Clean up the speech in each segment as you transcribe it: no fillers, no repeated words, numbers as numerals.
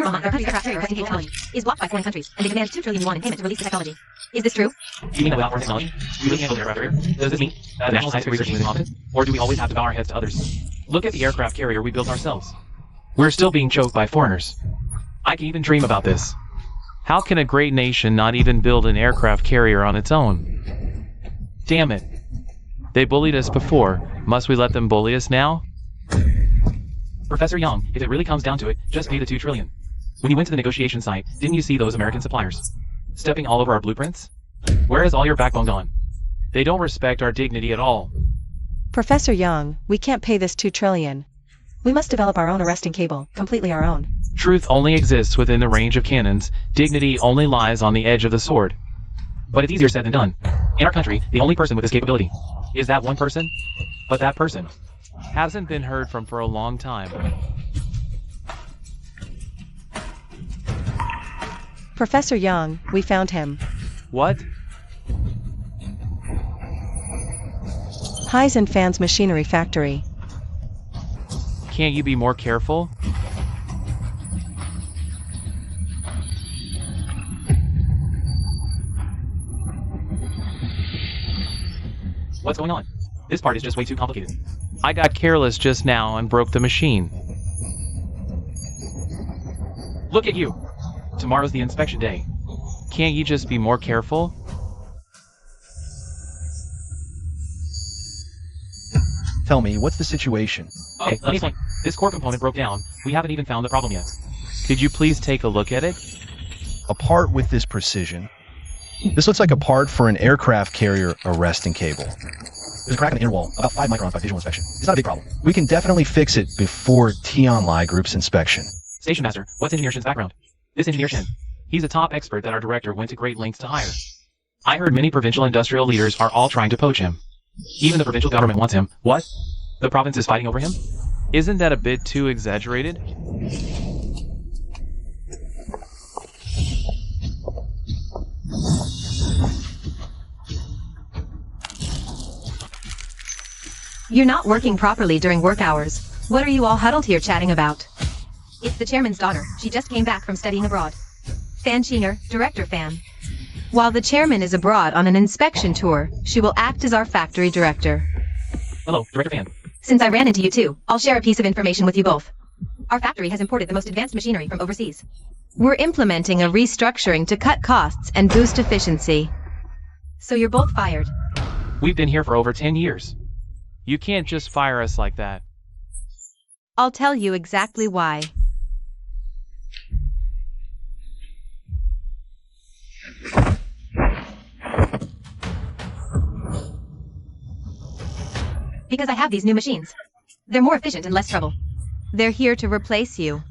report online that our country's aircraft carrier resting technology is blocked by foreign countries, and they demand $2 trillion in payment to release the technology. Is this true? Do you mean that without foreign technology, we really handle the aircraft carrier? Does this mean that the National Scientific Research Team is incompetent? Or do we always have to bow our heads to others? Look at the aircraft carrier we built ourselves. We're still being choked by foreigners. I can even dream about this. How can a great nation not even build an aircraft carrier on its own? Damn it. They bullied us before. Must we let them bully us now? Professor Young, if it really comes down to it, just pay the $2 trillion. When you went to the negotiation site, didn't you see those American suppliers stepping all over our blueprints? Where has all your backbone gone? They don't respect our dignity at all. Professor Young, we can't pay this $2 trillion. We must develop our own arresting cable, completely our own. Truth only exists within the range of cannons. Dignity only lies on the edge of the sword. But it's easier said than done. In our country, the only person with this capability is that one person. But that person hasn't been heard from for a long time. Professor Young, we found him. What? Fans Machinery Factory. Can't you be more careful? What's going on? This part is just way too complicated. I got careless just now and broke the machine. Look at you! Tomorrow's the inspection day. Can't you just be more careful? Tell me, what's the situation? Okay, let me explain. This core component broke down. We haven't even found the problem yet. Could you please take a look at it? A part with this precision. This looks like a part for an aircraft carrier arresting cable. There's a crack in the inner wall, about 5 microns by visual inspection. It's not a big problem. We can definitely fix it before Tionlai Group's inspection. Station Master, what's Engineer Shin's background? This Engineer Shin. He's a top expert that our director went to great lengths to hire. I heard many provincial industrial leaders are all trying to poach him. Even the provincial government wants him. What? The province is fighting over him? Isn't that a bit too exaggerated? You're not working properly during work hours. What are you all huddled here chatting about? It's the chairman's daughter. She just came back from studying abroad. Fan Chinger, Director Fan. While the chairman is abroad on an inspection tour, she will act as our factory director. Hello, Director Fan. Since I ran into you too, I'll share a piece of information with you both. Our factory has imported the most advanced machinery from overseas. We're implementing a restructuring to cut costs and boost efficiency. So you're both fired. We've been here for over 10 years. You can't just fire us like that. I'll tell you exactly why. Because I have these new machines. They're more efficient and less trouble. They're here to replace you.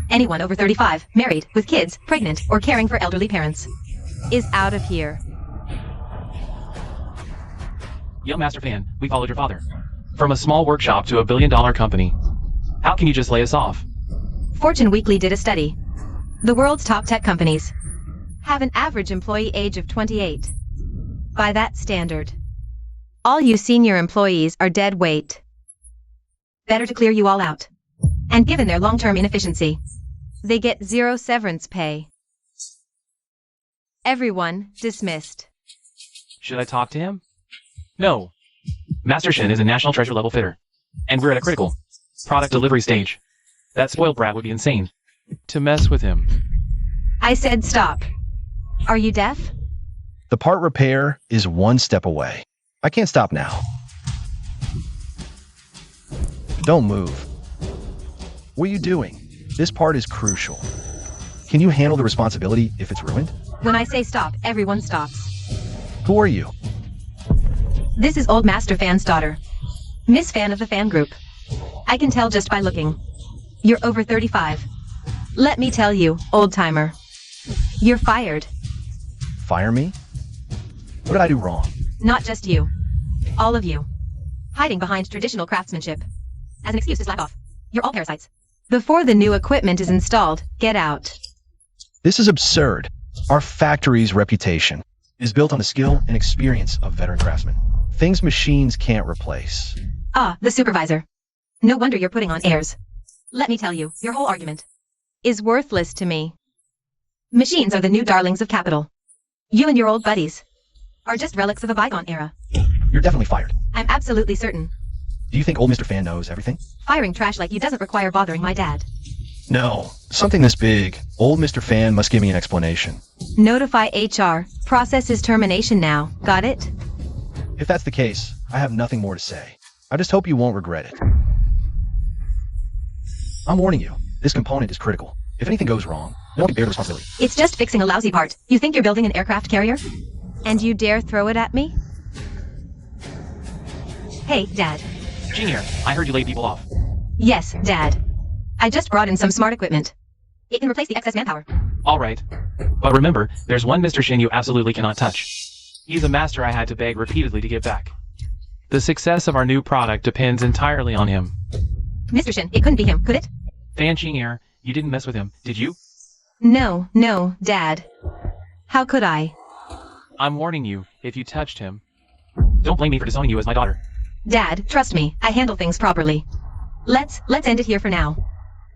Anyone over 35, married, with kids, pregnant, or caring for elderly parents, is out of here. Young Master Fan, we followed your father. From a small workshop to a billion-dollar company. How can you just lay us off? Fortune Weekly did a study. The world's top tech companies have an average employee age of 28. By that standard, all you senior employees are dead weight. Better to clear you all out. And given their long-term inefficiency, they get 0 severance pay. Everyone dismissed. Should I talk to him? No. Master Shin is a national treasure level fitter. And we're at a critical product delivery stage. That spoiled brat would be insane to mess with him. I said stop. Are you deaf? The part repair is 1 step away. I can't stop now. Don't move. What are you doing? This part is crucial. Can you handle the responsibility if it's ruined? When I say stop, everyone stops. Who are you? This is Old Master Fan's daughter. Miss Fan of the fan group. I can tell just by looking. You're over 35. Let me tell you, old-timer. You're fired. Fire me? What did I do wrong? Not just you. All of you. Hiding behind traditional craftsmanship. As an excuse to slack off. You're all parasites. Before the new equipment is installed, get out. This is absurd. Our factory's reputation is built on the skill and experience of veteran craftsmen. Things machines can't replace. Ah, the supervisor. No wonder you're putting on airs. Let me tell you, your whole argument is worthless to me. Machines are the new darlings of capital. You and your old buddies are just relics of a bygone era. You're definitely fired. I'm absolutely certain. Do you think old Mr. Fan knows everything? Firing trash like you doesn't require bothering my dad. No. Something this big. Old Mr. Fan must give me an explanation. Notify HR. Process is termination now. Got it? If that's the case, I have nothing more to say. I just hope you won't regret it. I'm warning you. This component is critical. If anything goes wrong, no one can bear the responsibility. It's just fixing a lousy part. You think you're building an aircraft carrier? And you dare throw it at me? Hey, Dad. Junior, I heard you laid people off. Yes, Dad. I just brought in some smart equipment. It can replace the excess manpower. All right. But remember, there's one Mr. Shin you absolutely cannot touch. He's a master I had to beg repeatedly to get back. The success of our new product depends entirely on him. Mr. Shin, it couldn't be him, could it? Fan Junior, you didn't mess with him, did you? No, Dad. How could I? I'm warning you, if you touched him. Don't blame me for disowning you as my daughter. Dad, trust me, I handle things properly. Let's end it here for now.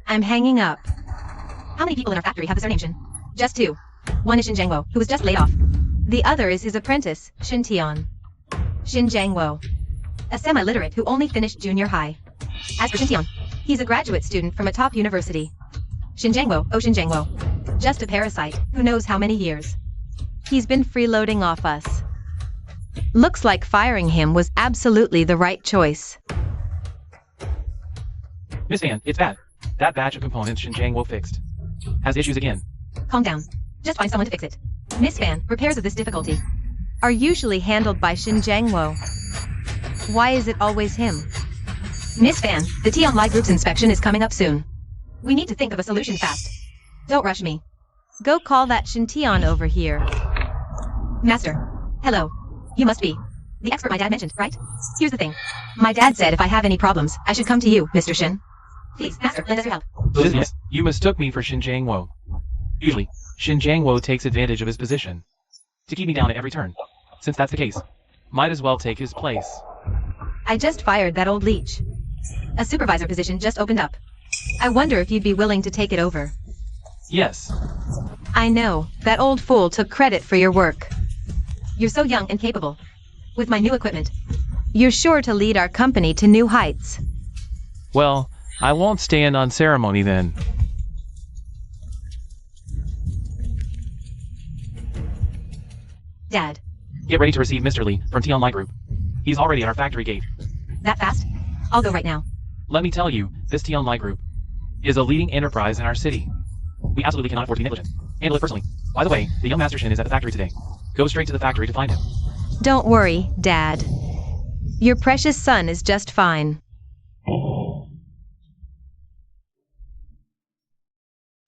I'm hanging up. How many people in our factory have the surname Shin? Just 2. One is Shin Jangwo, who was just laid off. The other is his apprentice, Shin Tian. Shin Jangwo. A semi-literate who only finished junior high. As for Shin Tian, he's a graduate student from a top university. Shin Jangwo, just a parasite, who knows how many years. He's been freeloading off us. Looks like firing him was absolutely the right choice. Miss Fan, it's bad. That batch of components Shin Jangwo fixed has issues again. Calm down. Just find someone to fix it. Miss Fan, repairs of this difficulty are usually handled by Shin Jangwo. Why is it always him? Miss Fan, the Tian Lai Group's inspection is coming up soon. We need to think of a solution fast. Don't rush me. Go call that Shin Tian over here. Master. Hello. You must be the expert my dad mentioned, right? Here's the thing. My dad said if I have any problems, I should come to you, Mr. Shin. Please, Master, lend us your help. Business, you mistook me for Shin Jangwo. Usually, Shin Jangwo takes advantage of his position to keep me down at every turn. Since that's the case, might as well take his place. I just fired that old leech. A supervisor position just opened up. I wonder if you'd be willing to take it over. Yes. I know, that old fool took credit for your work. You're so young and capable. With my new equipment, you're sure to lead our company to new heights. Well, I won't stand on ceremony then. Dad. Get ready to receive Mr. Lee from Tian Lai Group. He's already at our factory gate. That fast? I'll go right now. Let me tell you, this Tian Lai Group is a leading enterprise in our city. We absolutely cannot afford to be negligent. Handle it personally. By the way, the young Master Shin is at the factory today. Go straight to the factory to find him. Don't worry, Dad. Your precious son is just fine.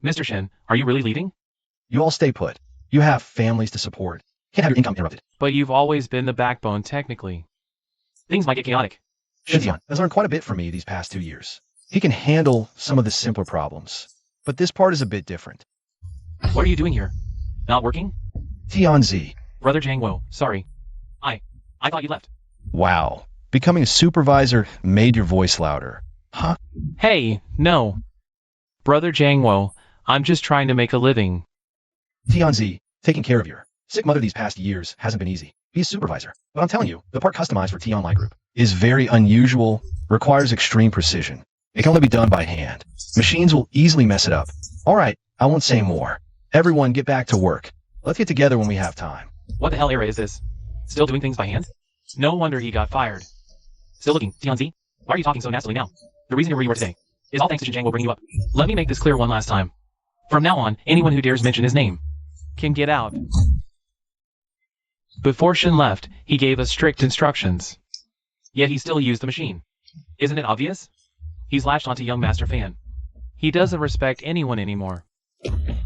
Mr. Shin, are you really leaving? You all stay put. You have families to support. Can't have your income interrupted. But you've always been the backbone, technically. Things might get chaotic. Shin Tian has learned quite a bit from me these past 2 years. He can handle some of the simpler problems. But this part is a bit different. What are you doing here? Not working? Tian Z. Brother Jangwo, sorry. I thought you left. Wow. Becoming a supervisor made your voice louder. Huh? Hey, no. Brother Jangwo, I'm just trying to make a living. Tian Z, taking care of your sick mother these past years hasn't been easy. Be a supervisor. But I'm telling you, the part customized for Tian Lai Group is very unusual, requires extreme precision. It can only be done by hand. Machines will easily mess it up. Alright, I won't say more. Everyone get back to work. Let's get together when we have time. What the hell era is this? Still doing things by hand? No wonder he got fired. Still looking, Tianzi? Why are you talking so nastily now? The reason you're where you are today is all thanks to Shin Jangwo bringing you up. Let me make this clear one last time. From now on, anyone who dares mention his name can get out. Before Shin left, he gave us strict instructions. Yet he still used the machine. Isn't it obvious? He's latched onto young Master Fan. He doesn't respect anyone anymore.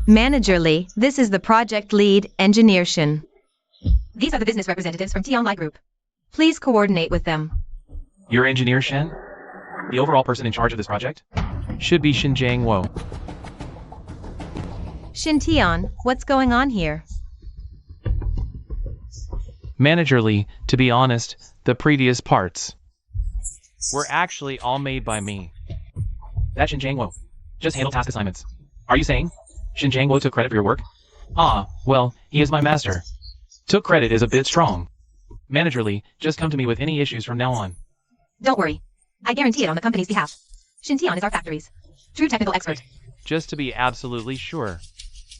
Manager Lee, this is the project lead, Engineer Shin. These are the business representatives from Tian Lai Group. Please coordinate with them. Your Engineer Shin? The overall person in charge of this project? Should be Shin Jangwo. Shin Tian, what's going on here? Manager Lee, to be honest, the previous parts were actually all made by me. That Shin Jangwo just handle task assignments. Are you saying Xinjiang Wo took credit for your work? Ah, well, he is my master. Took credit is a bit strong. Managerly, just come to me with any issues from now on. Don't worry. I guarantee it on the company's behalf. Xintian is our factory's true technical expert. Just to be absolutely sure.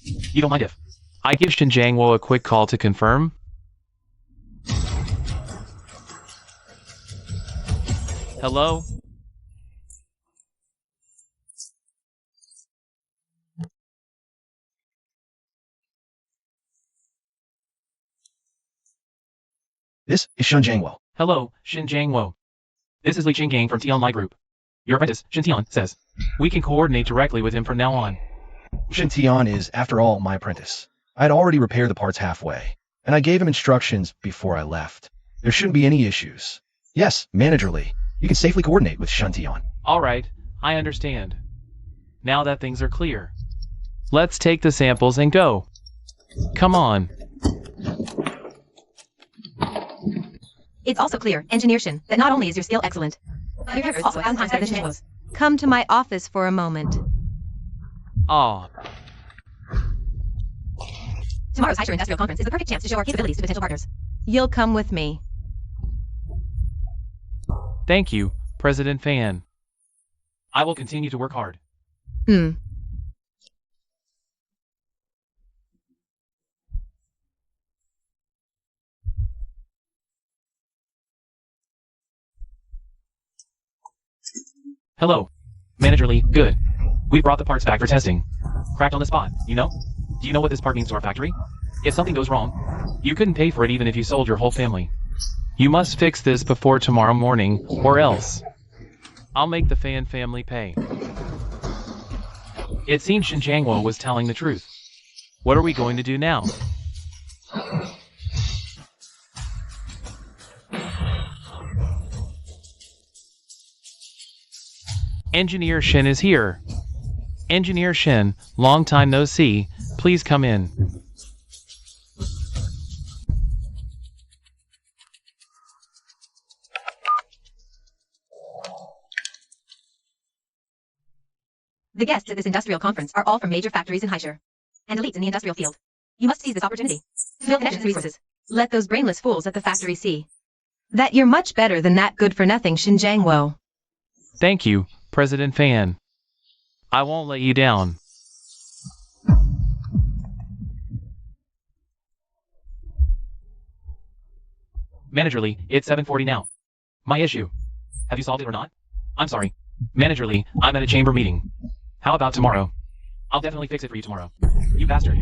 You don't mind if I give Xinjiang Wo a quick call to confirm? Hello? This is Xinjiang Wo. Hello, Xinjiang Wo. This is Li Qinggang from Tianlai Group. Your apprentice, Xintian, says we can coordinate directly with him from now on. Xintian is, after all, my apprentice. I had already repaired the parts halfway, and I gave him instructions before I left. There shouldn't be any issues. Yes, managerly, you can safely coordinate with Xintian. Alright, I understand. Now that things are clear, let's take the samples and go. Come on. It's also clear, Engineer Shin, that not only is your skill excellent, but your hair is also 1,000 times better than Xinjiang Wo's. Come to my office for a moment. Aw. Tomorrow's Haisher Industrial Conference is the perfect chance to show our capabilities to potential partners. You'll come with me. Thank you, President Fan. I will continue to work hard. Hello. Manager Lee, good. We brought the parts back for testing. Cracked on the spot, you know? Do you know what this part means to our factory? If something goes wrong, you couldn't pay for it even if you sold your whole family. You must fix this before tomorrow morning, or else I'll make the Fan family pay. It seems Xinjiang Wo was telling the truth. What are we going to do now? Engineer Shin is here. Engineer Shin, long time no see, please come in. The guests at this industrial conference are all from major factories in Haisher and elites in the industrial field. You must seize this opportunity to build connections and resources. Let those brainless fools at the factory see that you're much better than that good-for-nothing Xinjiang Wo. Thank you, President Fan. I won't let you down. Manager Lee, it's 7:40 now. My issue. Have you solved it or not? I'm sorry. Manager Lee, I'm at a chamber meeting. How about tomorrow? I'll definitely fix it for you tomorrow. You bastard.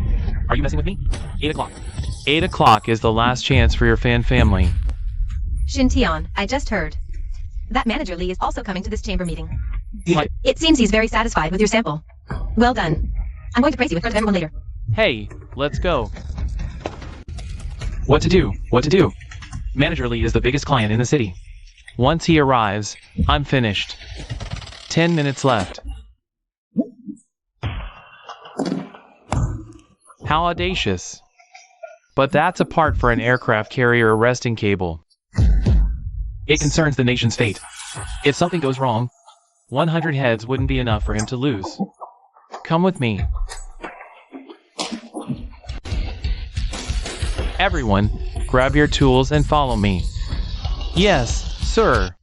Are you messing with me? 8 o'clock. 8 o'clock is the last chance for your Fan family. Xintian, I just heard that Manager Lee is also coming to this chamber meeting. What? It seems he's very satisfied with your sample. Well done. I'm going to praise you in front of everyone later. Hey, let's go. What to do? What to do? Manager Lee is the biggest client in the city. Once he arrives, I'm finished. 10 minutes left. How audacious. But that's a part for an aircraft carrier arresting cable. It concerns the nation's fate. If something goes wrong, 100 heads wouldn't be enough for him to lose. Come with me. Everyone, grab your tools and follow me. Yes, sir.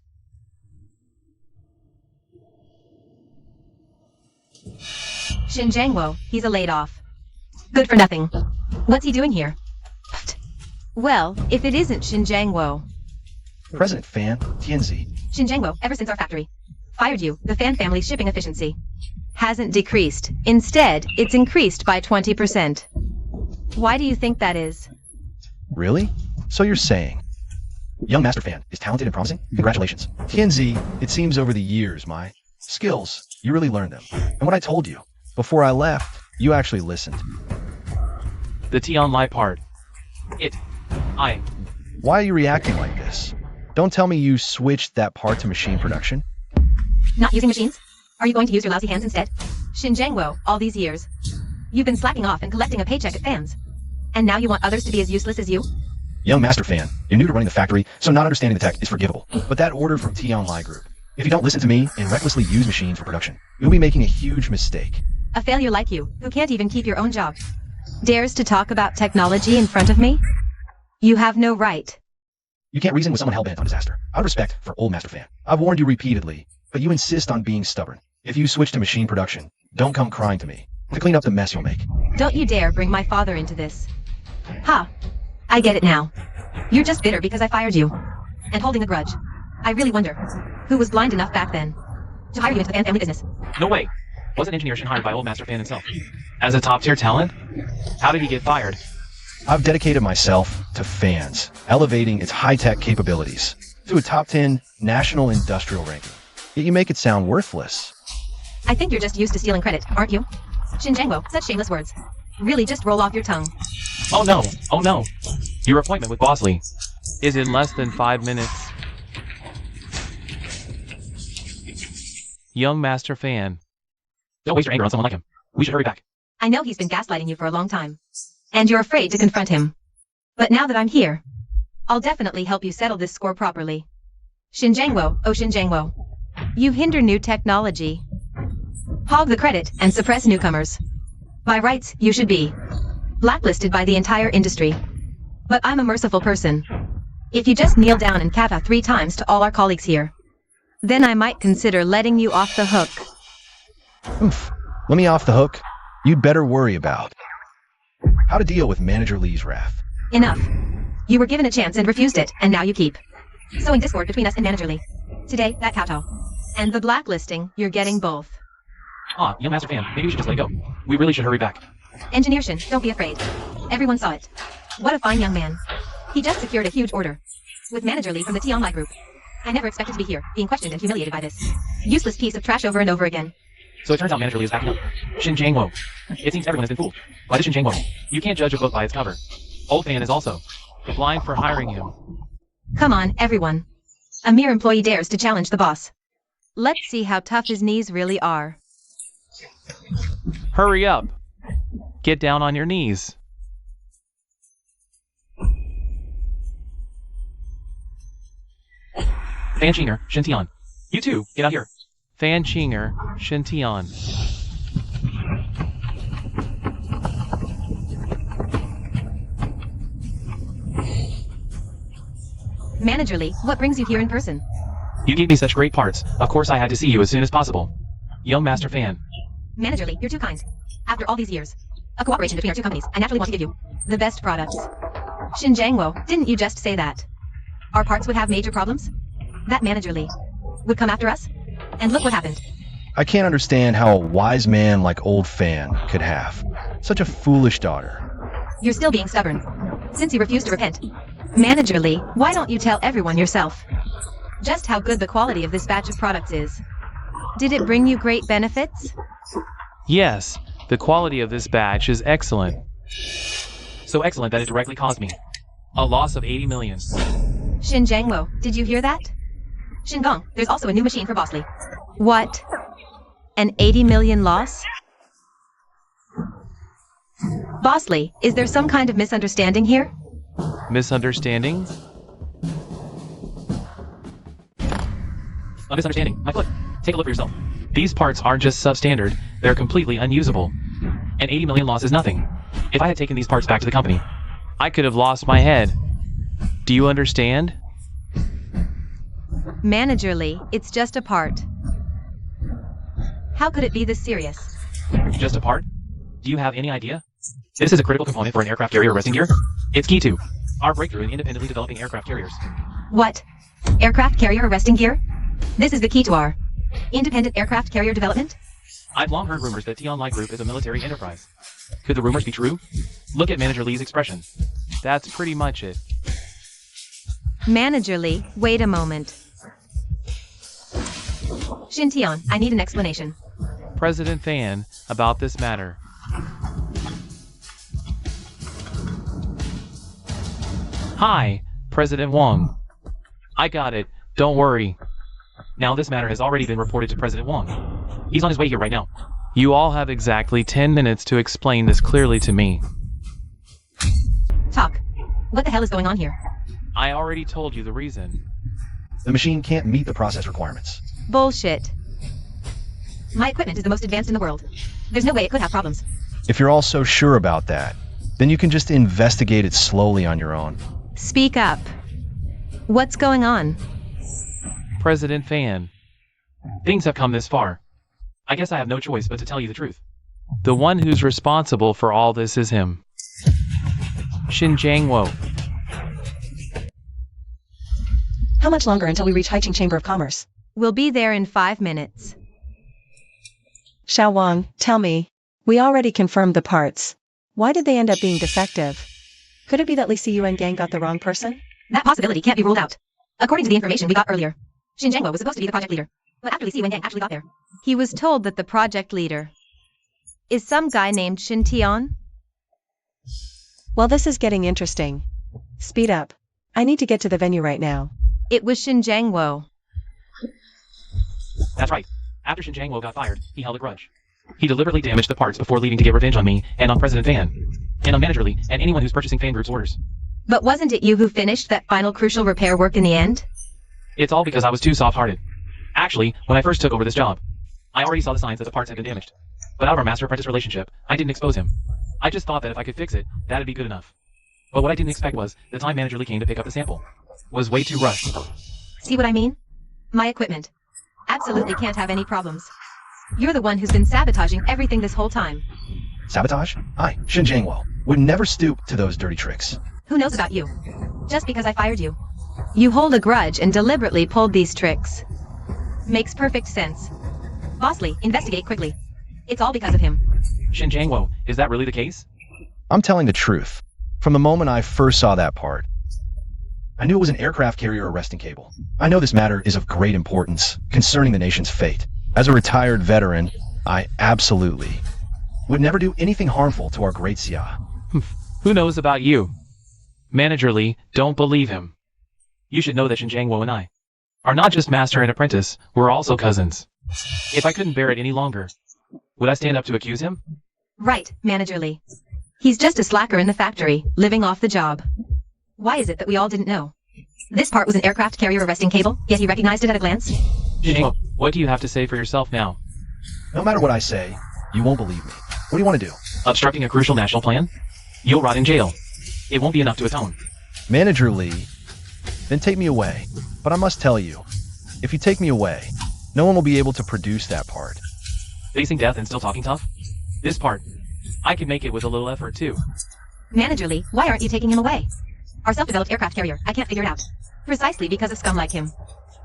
Xinjiang Wo, he's a laid-off. Good for nothing. What's he doing here? Well, if it isn't Xinjiang Wo. President Fan, Tianzi. Xinjiang Wo, ever since our factory fired you, the Fan family's shipping efficiency hasn't decreased. Instead, it's increased by 20%. Why do you think that is? Really? So you're saying young Master Fan is talented and promising? Congratulations. Tianzi, it seems over the years, my skills, you really learned them. And what I told you before I left, you actually listened. The Tianlai part. Why are you reacting like this? Don't tell me you switched that part to machine production. Not using machines? Are you going to use your lousy hands instead? Xinjiang Wo, all these years, you've been slacking off and collecting a paycheck at fans. And now you want others to be as useless as you? Young Master Fan, you're new to running the factory, so not understanding the tech is forgivable. But that order from Tianlai Group, if you don't listen to me and recklessly use machines for production, you'll be making a huge mistake. A failure like you, who can't even keep your own job, dares to talk about technology in front of me? You have no right. You can't reason with someone hell-bent on disaster. Out of respect for old Master Fan, I've warned you repeatedly, but you insist on being stubborn. If you switch to machine production, don't come crying to me to clean up the mess you'll make. Don't you dare bring my father into this. Ha! I get it now. You're just bitter because I fired you. And holding a grudge. I really wonder, who was blind enough back then to hire you into the Fan family business? No way. Wasn't Engineer Shin hired by old Master Fan himself? As a top-tier talent? How did he get fired? I've dedicated myself to fans, elevating its high-tech capabilities to a top 10 national industrial ranking. Yet you make it sound worthless. I think you're just used to stealing credit, aren't you? Shinjangwo, such shameless words. Really just roll off your tongue. Oh no, oh no. Your appointment with Bosley is in less than 5 minutes. Young Master Fan. Don't waste your anger on someone like him. We should hurry back. I know he's been gaslighting you for a long time. And you're afraid to confront him. But now that I'm here, I'll definitely help you settle this score properly. Shinjangwo, oh Shinjangwo. You hinder new technology. Hog the credit and suppress newcomers. By rights, you should be blacklisted by the entire industry. But I'm a merciful person. If you just kneel down and kata 3 times to all our colleagues here, then I might consider letting you off the hook. Oof. Let me off the hook. You'd better worry about how to deal with Manager Lee's wrath. Enough. You were given a chance and refused it, and now you keep sowing discord between us and Manager Lee. Today, that kowtow. And the blacklisting, you're getting both. Ah, young Master Fan, maybe we should just let it go. We really should hurry back. Engineer Shin, don't be afraid. Everyone saw it. What a fine young man. He just secured a huge order. With Manager Lee from the T-Online group. I never expected to be here, being questioned and humiliated by this useless piece of trash over and over again. So it turns out Manager Lee is backing up. Shin Jangwo. It seems everyone has been fooled by the Shin Jangwo. You can't judge a book by its cover. Old Fan is also blind for hiring him. Come on, everyone. A mere employee dares to challenge the boss. Let's see how tough his knees really are. Hurry up. Get down on your knees. Fan Chinger, Shintian. You too, get out here. Fan Chinger, Shintian. Manager Lee, what brings you here in person? You gave me such great parts. Of course I had to see you as soon as possible. Young Master Fan. Manager Lee, you're too kind. After all these years of cooperation between our two companies, I naturally want to give you the best products. Shinjangwo, didn't you just say that our parts would have major problems? That Manager Lee would come after us? And look what happened. I can't understand how a wise man like Old Fan could have such a foolish daughter. You're still being stubborn, since you refuse to repent. Manager Lee, why don't you tell everyone yourself just how good the quality of this batch of products is? Did it bring you great benefits? Yes, the quality of this batch is excellent. So excellent that it directly caused me a loss of 80 million. Shinjangwo, did you hear that? Shingong, there's also a new machine for Bosley. What? An 80 million loss? Bosley, is there some kind of misunderstanding here? Misunderstanding? A misunderstanding. My foot. Take a look for yourself. These parts aren't just substandard, they're completely unusable. An 80 million loss is nothing. If I had taken these parts back to the company, I could have lost my head. Do you understand? Manager Lee, it's just a part. How could it be this serious? Just a part? Do you have any idea? This is a critical component for an aircraft carrier resting gear. It's key to our breakthrough in independently developing aircraft carriers. What? Aircraft carrier arresting gear? This is the key to our independent aircraft carrier development? I've long heard rumors that T-Online Group is a military enterprise. Could the rumors be true? Look at Manager Lee's expression. That's pretty much it. Manager Lee, wait a moment. Shintian, I need an explanation. President Fan, about this matter. Hi, President Wong. I got it, don't worry. Now this matter has already been reported to President Wong. He's on his way here right now. You all have exactly 10 minutes to explain this clearly to me. Talk. What the hell is going on here? I already told you the reason. The machine can't meet the process requirements. Bullshit. My equipment is the most advanced in the world. There's no way it could have problems. If you're all so sure about that, then you can just investigate it slowly on your own. Speak up. What's going on? President Fan. Things have come this far. I guess I have no choice but to tell you the truth. The one who's responsible for all this is him. Xinjiangwo. How much longer until we reach Haicheng Chamber of Commerce? We'll be there in 5 minutes. Xiao Wang, tell me. We already confirmed the parts. Why did they end up being defective? Could it be that Li Siyuan gang got the wrong person? That possibility can't be ruled out. According to the information we got earlier, Xinjiangwo was supposed to be the project leader. But after Li Siyuan gang actually got there, he was told that the project leader is some guy named Shin Tian. Well, this is getting interesting. Speed up. I need to get to the venue right now. It was Xinjiangwo. That's right. After Xinjiangwo got fired, he held a grudge. He deliberately damaged the parts before leaving to get revenge on me and on President Fan. And on Manager Lee and anyone who's purchasing Fan Group's orders. But wasn't it you who finished that final crucial repair work in the end? It's all because I was too soft-hearted. Actually, when I first took over this job, I already saw the signs that the parts had been damaged. But out of our master-apprentice relationship, I didn't expose him. I just thought that if I could fix it, that'd be good enough. But what I didn't expect was, the time Manager Lee came to pick up the sample was way too rushed. See what I mean? My equipment absolutely can't have any problems. You're the one who's been sabotaging everything this whole time. Sabotage? I, Xinjiangwo, would never stoop to those dirty tricks. Who knows about you? Just because I fired you. You hold a grudge and deliberately pulled these tricks. Makes perfect sense. Bosley, investigate quickly. It's all because of him. Xinjiangwo, is that really the case? I'm telling the truth. From the moment I first saw that part, I knew it was an aircraft carrier arresting cable. I know this matter is of great importance concerning the nation's fate. As a retired veteran, I absolutely would never do anything harmful to our great Xia. Who knows about you? Manager Lee, don't believe him. You should know that Xinjiangwo and I are not just master and apprentice, we're also cousins. If I couldn't bear it any longer, would I stand up to accuse him? Right, Manager Lee. He's just a slacker in the factory, living off the job. Why is it that we all didn't know? This part was an aircraft carrier arresting cable, yet he recognized it at a glance? Xinjiangwo, what do you have to say for yourself now? No matter what I say, you won't believe me. What do you want to do? Obstructing a crucial national plan? You'll rot in jail. It won't be enough to atone. Manager Lee, then take me away. But I must tell you, if you take me away, no one will be able to produce that part. Facing death and still talking tough? This part, I can make it with a little effort too. Manager Lee, why aren't you taking him away? Our self-developed aircraft carrier, I can't figure it out. Precisely because of scum like him.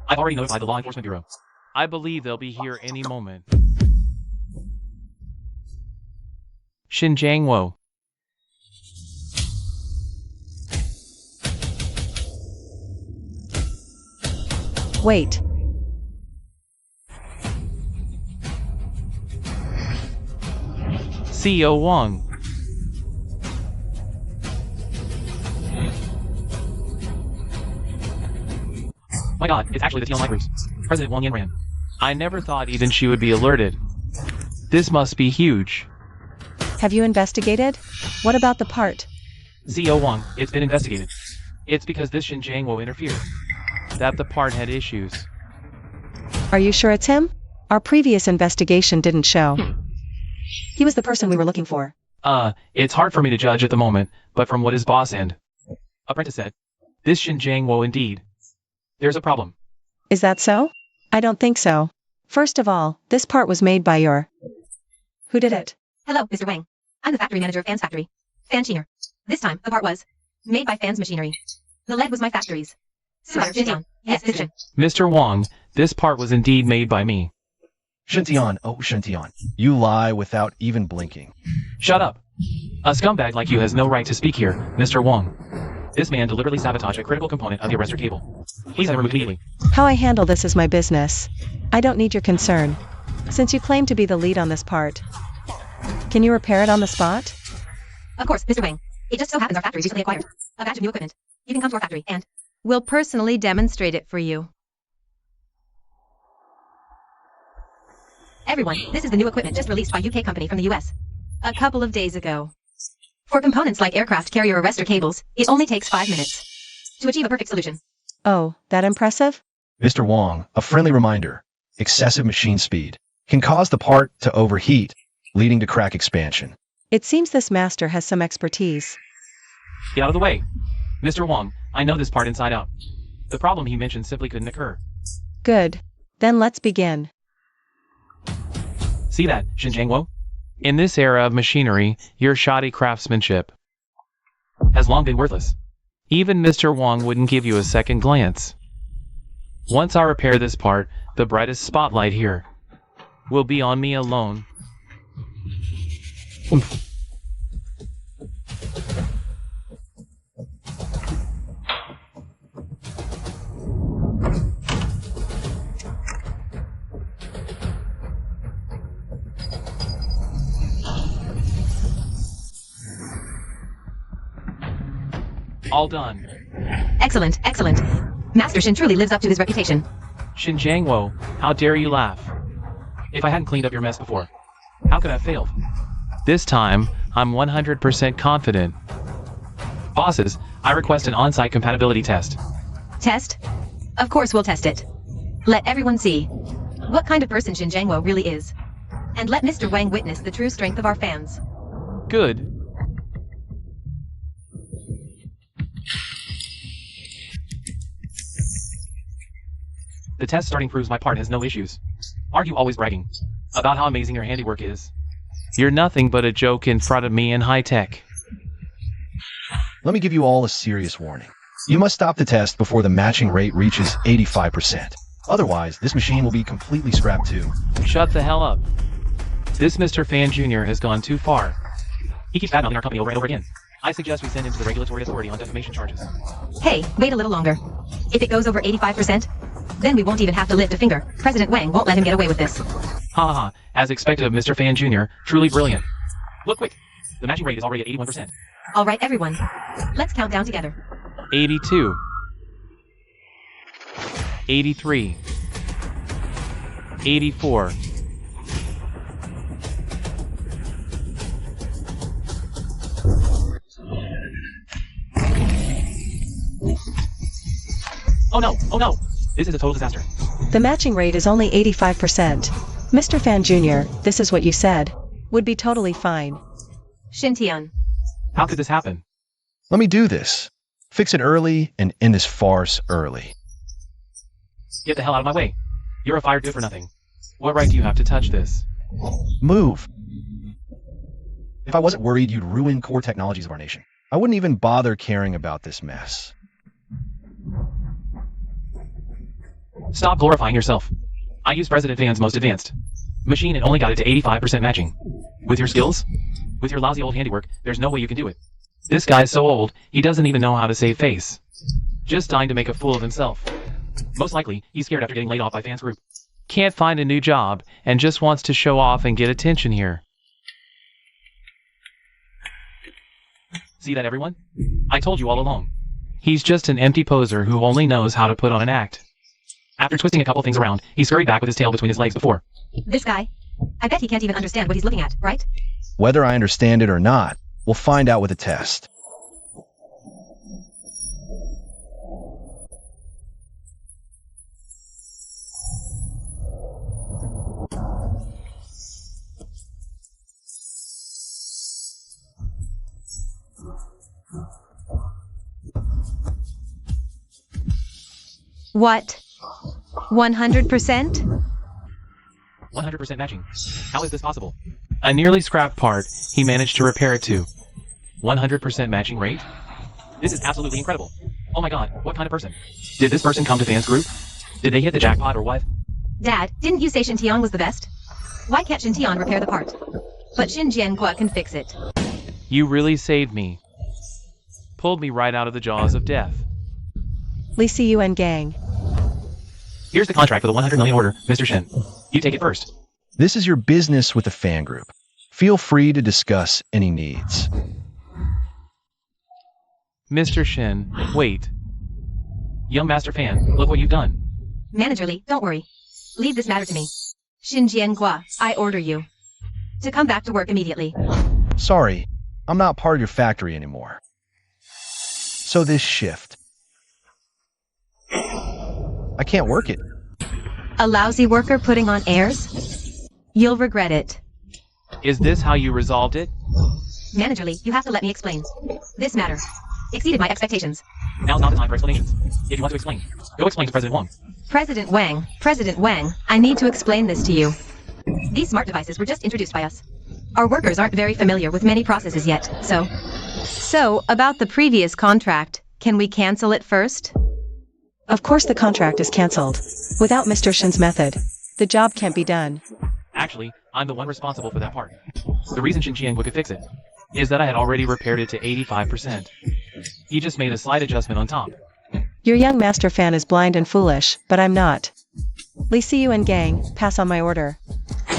I've already notified the Law Enforcement Bureau. I believe they'll be here any moment. Xinjiangwo. Wait. CEO Wang. My god, it's actually the TL Groups. President Wang Yanran. I never thought even she would be alerted. This must be huge. Have you investigated? What about the part? CEO Wang, it's been investigated. It's because this Xinjiangwo interfered that the part had issues. Are you sure it's him? Our previous investigation didn't show. He was the person we were looking for. It's hard for me to judge at the moment, but from what his boss and apprentice said, this Xinjiangwo indeed. There's a problem. Is that so? I don't think so. First of all, this part was made by your... Who did it? Hello, Mr. Wang. I'm the factory manager of Fan's factory. Fan Chiner. This time, the part was made by Fan's machinery. The lead was my factory's. Yes, Mr. Mr. Wang, this part was indeed made by me. Shintian, oh Shintian, you lie without even blinking. Shut up. A scumbag like you has no right to speak here, Mr. Wang. This man deliberately sabotaged a critical component of the arrestor cable. Please have him removed immediately. How I handle this is my business. I don't need your concern. Since you claim to be the lead on this part, can you repair it on the spot? Of course, Mr. Wang. It just so happens our factory recently acquired a batch of new equipment. You can come to our factory and we'll personally demonstrate it for you. Everyone, this is the new equipment just released by UK company from the US a couple of days ago. For components like aircraft carrier arrestor cables, it only takes 5 minutes to achieve a perfect solution. Oh, that impressive? Mr. Wang, a friendly reminder. Excessive machine speed can cause the part to overheat, leading to crack expansion. It seems this master has some expertise. Get out of the way. Mr. Wang, I know this part inside out. The problem he mentioned simply couldn't occur. Good. Then let's begin. See that, Xinjiangwo? In this era of machinery, your shoddy craftsmanship has long been worthless. Even Mr. Wang wouldn't give you a second glance. Once I repair this part, the brightest spotlight here will be on me alone. All done. Excellent, excellent. Master Shin truly lives up to his reputation. Xinjiangwo, how dare you laugh? If I hadn't cleaned up your mess before, how could I have failed? This time, I'm 100% confident. Bosses, I request an on-site compatibility test. Test? Of course we'll test it. Let everyone see what kind of person Xinjiangwo really is. And let Mr. Wang witness the true strength of our fans. Good. The test starting proves my part has no issues. Aren't you always bragging about how amazing your handiwork is? You're nothing but a joke in front of me in high tech. Let me give you all a serious warning. You must stop the test before the matching rate reaches 85%. Otherwise, this machine will be completely scrapped too. Shut the hell up. This Mr. Fan Jr. has gone too far. He keeps badmouthing our company over and over again. I suggest we send him to the regulatory authority on defamation charges. Hey, wait a little longer. If it goes over 85%, then we won't even have to lift a finger. President Wang won't let him get away with this. Ha ha ha, as expected of Mr. Fan Jr., truly brilliant. Look quick, the matching rate is already at 81%. All right, everyone. Let's count down together. 82. 83. 84. Oh no! Oh no! This is a total disaster. The matching rate is only 85%. Mr. Fan Jr., this is what you said. Would be totally fine. Xintian. How could this happen? Let me do this. Fix it early and end this farce early. Get the hell out of my way. You're a fired good for nothing. What right do you have to touch this? Move. If I wasn't worried you'd ruin core technologies of our nation, I wouldn't even bother caring about this mess. Stop glorifying yourself. I used President Van's most advanced machine and only got it to 85% matching. With your skills? With your lousy old handiwork, there's no way you can do it. This guy's so old, he doesn't even know how to save face. Just dying to make a fool of himself. Most likely, he's scared after getting laid off by Fan's group. Can't find a new job, and just wants to show off and get attention here. See that, everyone? I told you all along. He's just an empty poser who only knows how to put on an act. After twisting a couple things around, he scurried back with his tail between his legs before. This guy? I bet he can't even understand what he's looking at, right? Whether I understand it or not, we'll find out with a test. What? 100%? 100% matching. How is this possible? A nearly scrapped part, he managed to repair it to 100% matching rate? This is absolutely incredible. Oh my god, what kind of person? Did this person come to Fan's group? Did they hit the jackpot or what? Dad, didn't you say Xintian was the best? Why can't Xintian repair the part? But Xinjiangua can fix it. You really saved me. Pulled me right out of the jaws of death. Li Yun gang. Here's the contract for the 100 million order, Mr. Shin. You take it first. This is your business with the fan group. Feel free to discuss any needs. Mr. Shin, wait. Young Master Fan, look what you've done. Manager Li, don't worry. Leave this matter to me. Xinjiangua, I order you to come back to work immediately. Sorry, I'm not part of your factory anymore. So this shift. I can't work it. A lousy worker putting on airs? You'll regret it. Is this how you resolved it? Managerly, you have to let me explain. This matter exceeded my expectations. Now's not the time for explanations. If you want to explain, go explain to President Wang. President Wang, I need to explain this to you. These smart devices were just introduced by us. Our workers aren't very familiar with many processes yet, so... So, about the previous contract, can we cancel it first? Of course the contract is cancelled. Without Mr. Shin's method, the job can't be done. Actually, I'm the one responsible for that part. The reason Xinjiang could fix it is that I had already repaired it to 85%. He just made a slight adjustment on top. Your young master fan is blind and foolish, but I'm not. Li Siyu and gang, pass on my order.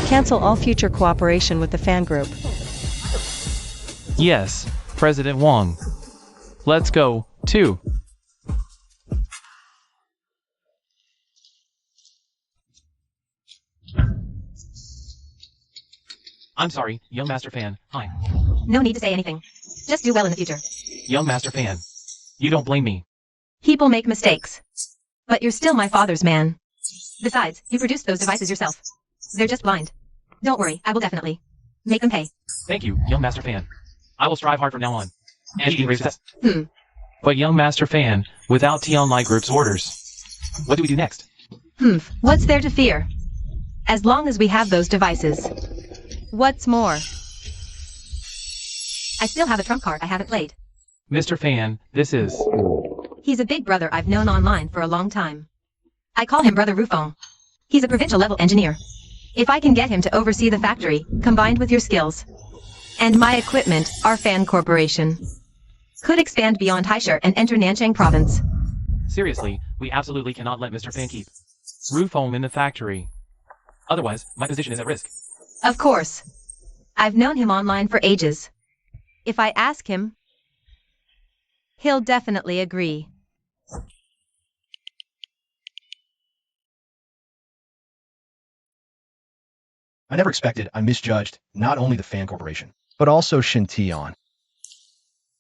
Cancel all future cooperation with the fan group. Yes, President Wang. Let's go, too. I'm sorry, young master fan. Hi. No need to say anything. Just do well in the future. Young master fan. You don't blame me. People make mistakes. But you're still my father's man. Besides, you produced those devices yourself. They're just blind. Don't worry, I will definitely make them pay. Thank you, young master fan. I will strive hard from now on. And you can raise success. But young master fan, without T-Online Group's orders, what do we do next? What's there to fear? As long as we have those devices. What's more? I still have a trump card I haven't played. Mr. Fan, this is... He's a big brother I've known online for a long time. I call him Brother Rufong. He's a provincial-level engineer. If I can get him to oversee the factory, combined with your skills, and my equipment, our fan corporation could expand beyond Haishar and enter Nanchang province. Seriously, we absolutely cannot let Mr. Fan keep Rufong in the factory. Otherwise, my position is at risk. Of course. I've known him online for ages. If I ask him, he'll definitely agree. I never expected I misjudged not only the fan corporation, but also Shintian.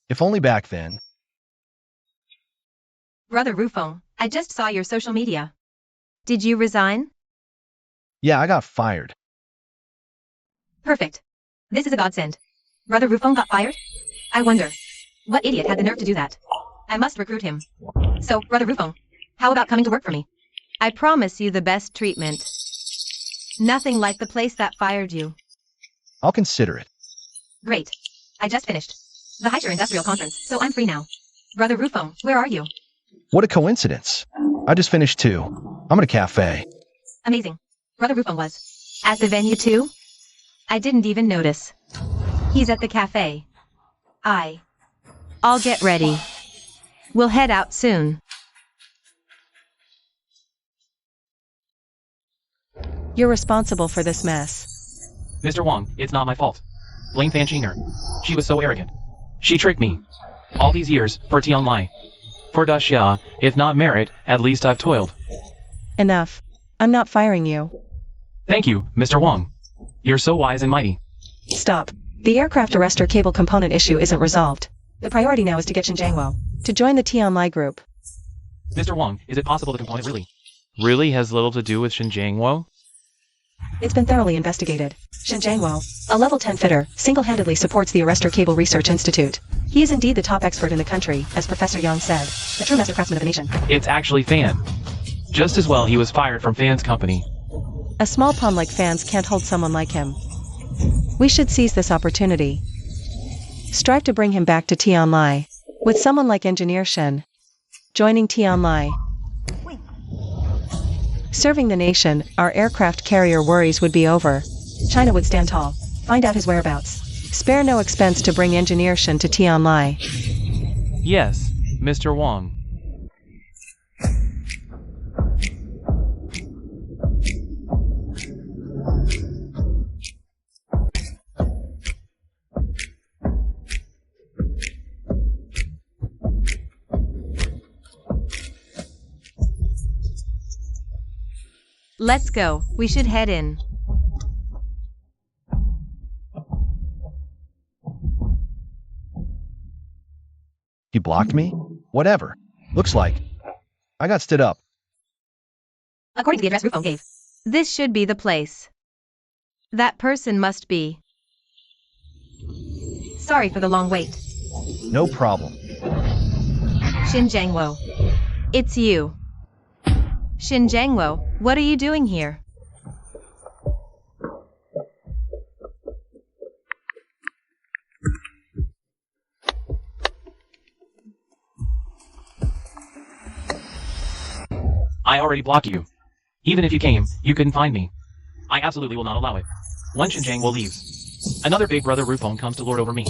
If only back then. Brother Rufong, I just saw your social media. Did you resign? Yeah, I got fired. Perfect. This is a godsend. Brother Rufong got fired? I wonder, what idiot had the nerve to do that? I must recruit him. So, Brother Rufong, how about coming to work for me? I promise you the best treatment. Nothing like the place that fired you. I'll consider it. Great. I just finished the Haishar Industrial Conference, so I'm free now. Brother Rufong, where are you? What a coincidence. I just finished too. I'm at a cafe. Amazing. Brother Rufong was at the venue too? I didn't even notice. He's at the cafe. I'll get ready. We'll head out soon. You're responsible for this mess. Mr. Wang, it's not my fault. Blame Fan Qinger. She was so arrogant. She tricked me. All these years, for Tianlai. For Daxia, if not merit, at least I've toiled. Enough. I'm not firing you. Thank you, Mr. Wang. You're so wise and mighty. Stop. The aircraft arrestor cable component issue isn't resolved. The priority now is to get Xinjiang to join the Tianlai group. Mr. Wang, is it possible the component really has little to do with Xinjiang? It's been thoroughly investigated. Xinjiang, a level 10 fitter, single-handedly supports the Arrestor Cable Research Institute. He is indeed the top expert in the country, as Professor Yang said, the true master craftsman of the nation. It's actually Fan. Just as well he was fired from Fan's company. A small pawn like Fans can't hold someone like him. We should seize this opportunity. Strive to bring him back to Tianlai. With someone like Engineer Shen joining Tianlai, serving the nation, our aircraft carrier worries would be over. China would stand tall. Find out his whereabouts. Spare no expense to bring Engineer Shen to Tianlai. Yes, Mr. Wang. Let's go. We should head in. He blocked me? Whatever. Looks like. I got stood up. According to the address Rufong gave. This should be the place. That person must be Sorry for the long wait. No problem. Shin Jangwo. It's you. Shin Jangwo, what are you doing here? I already blocked you. Even if you came, you couldn't find me. I absolutely will not allow it. One Xinjiang will leave. Another big brother Rufeng comes to lord over me.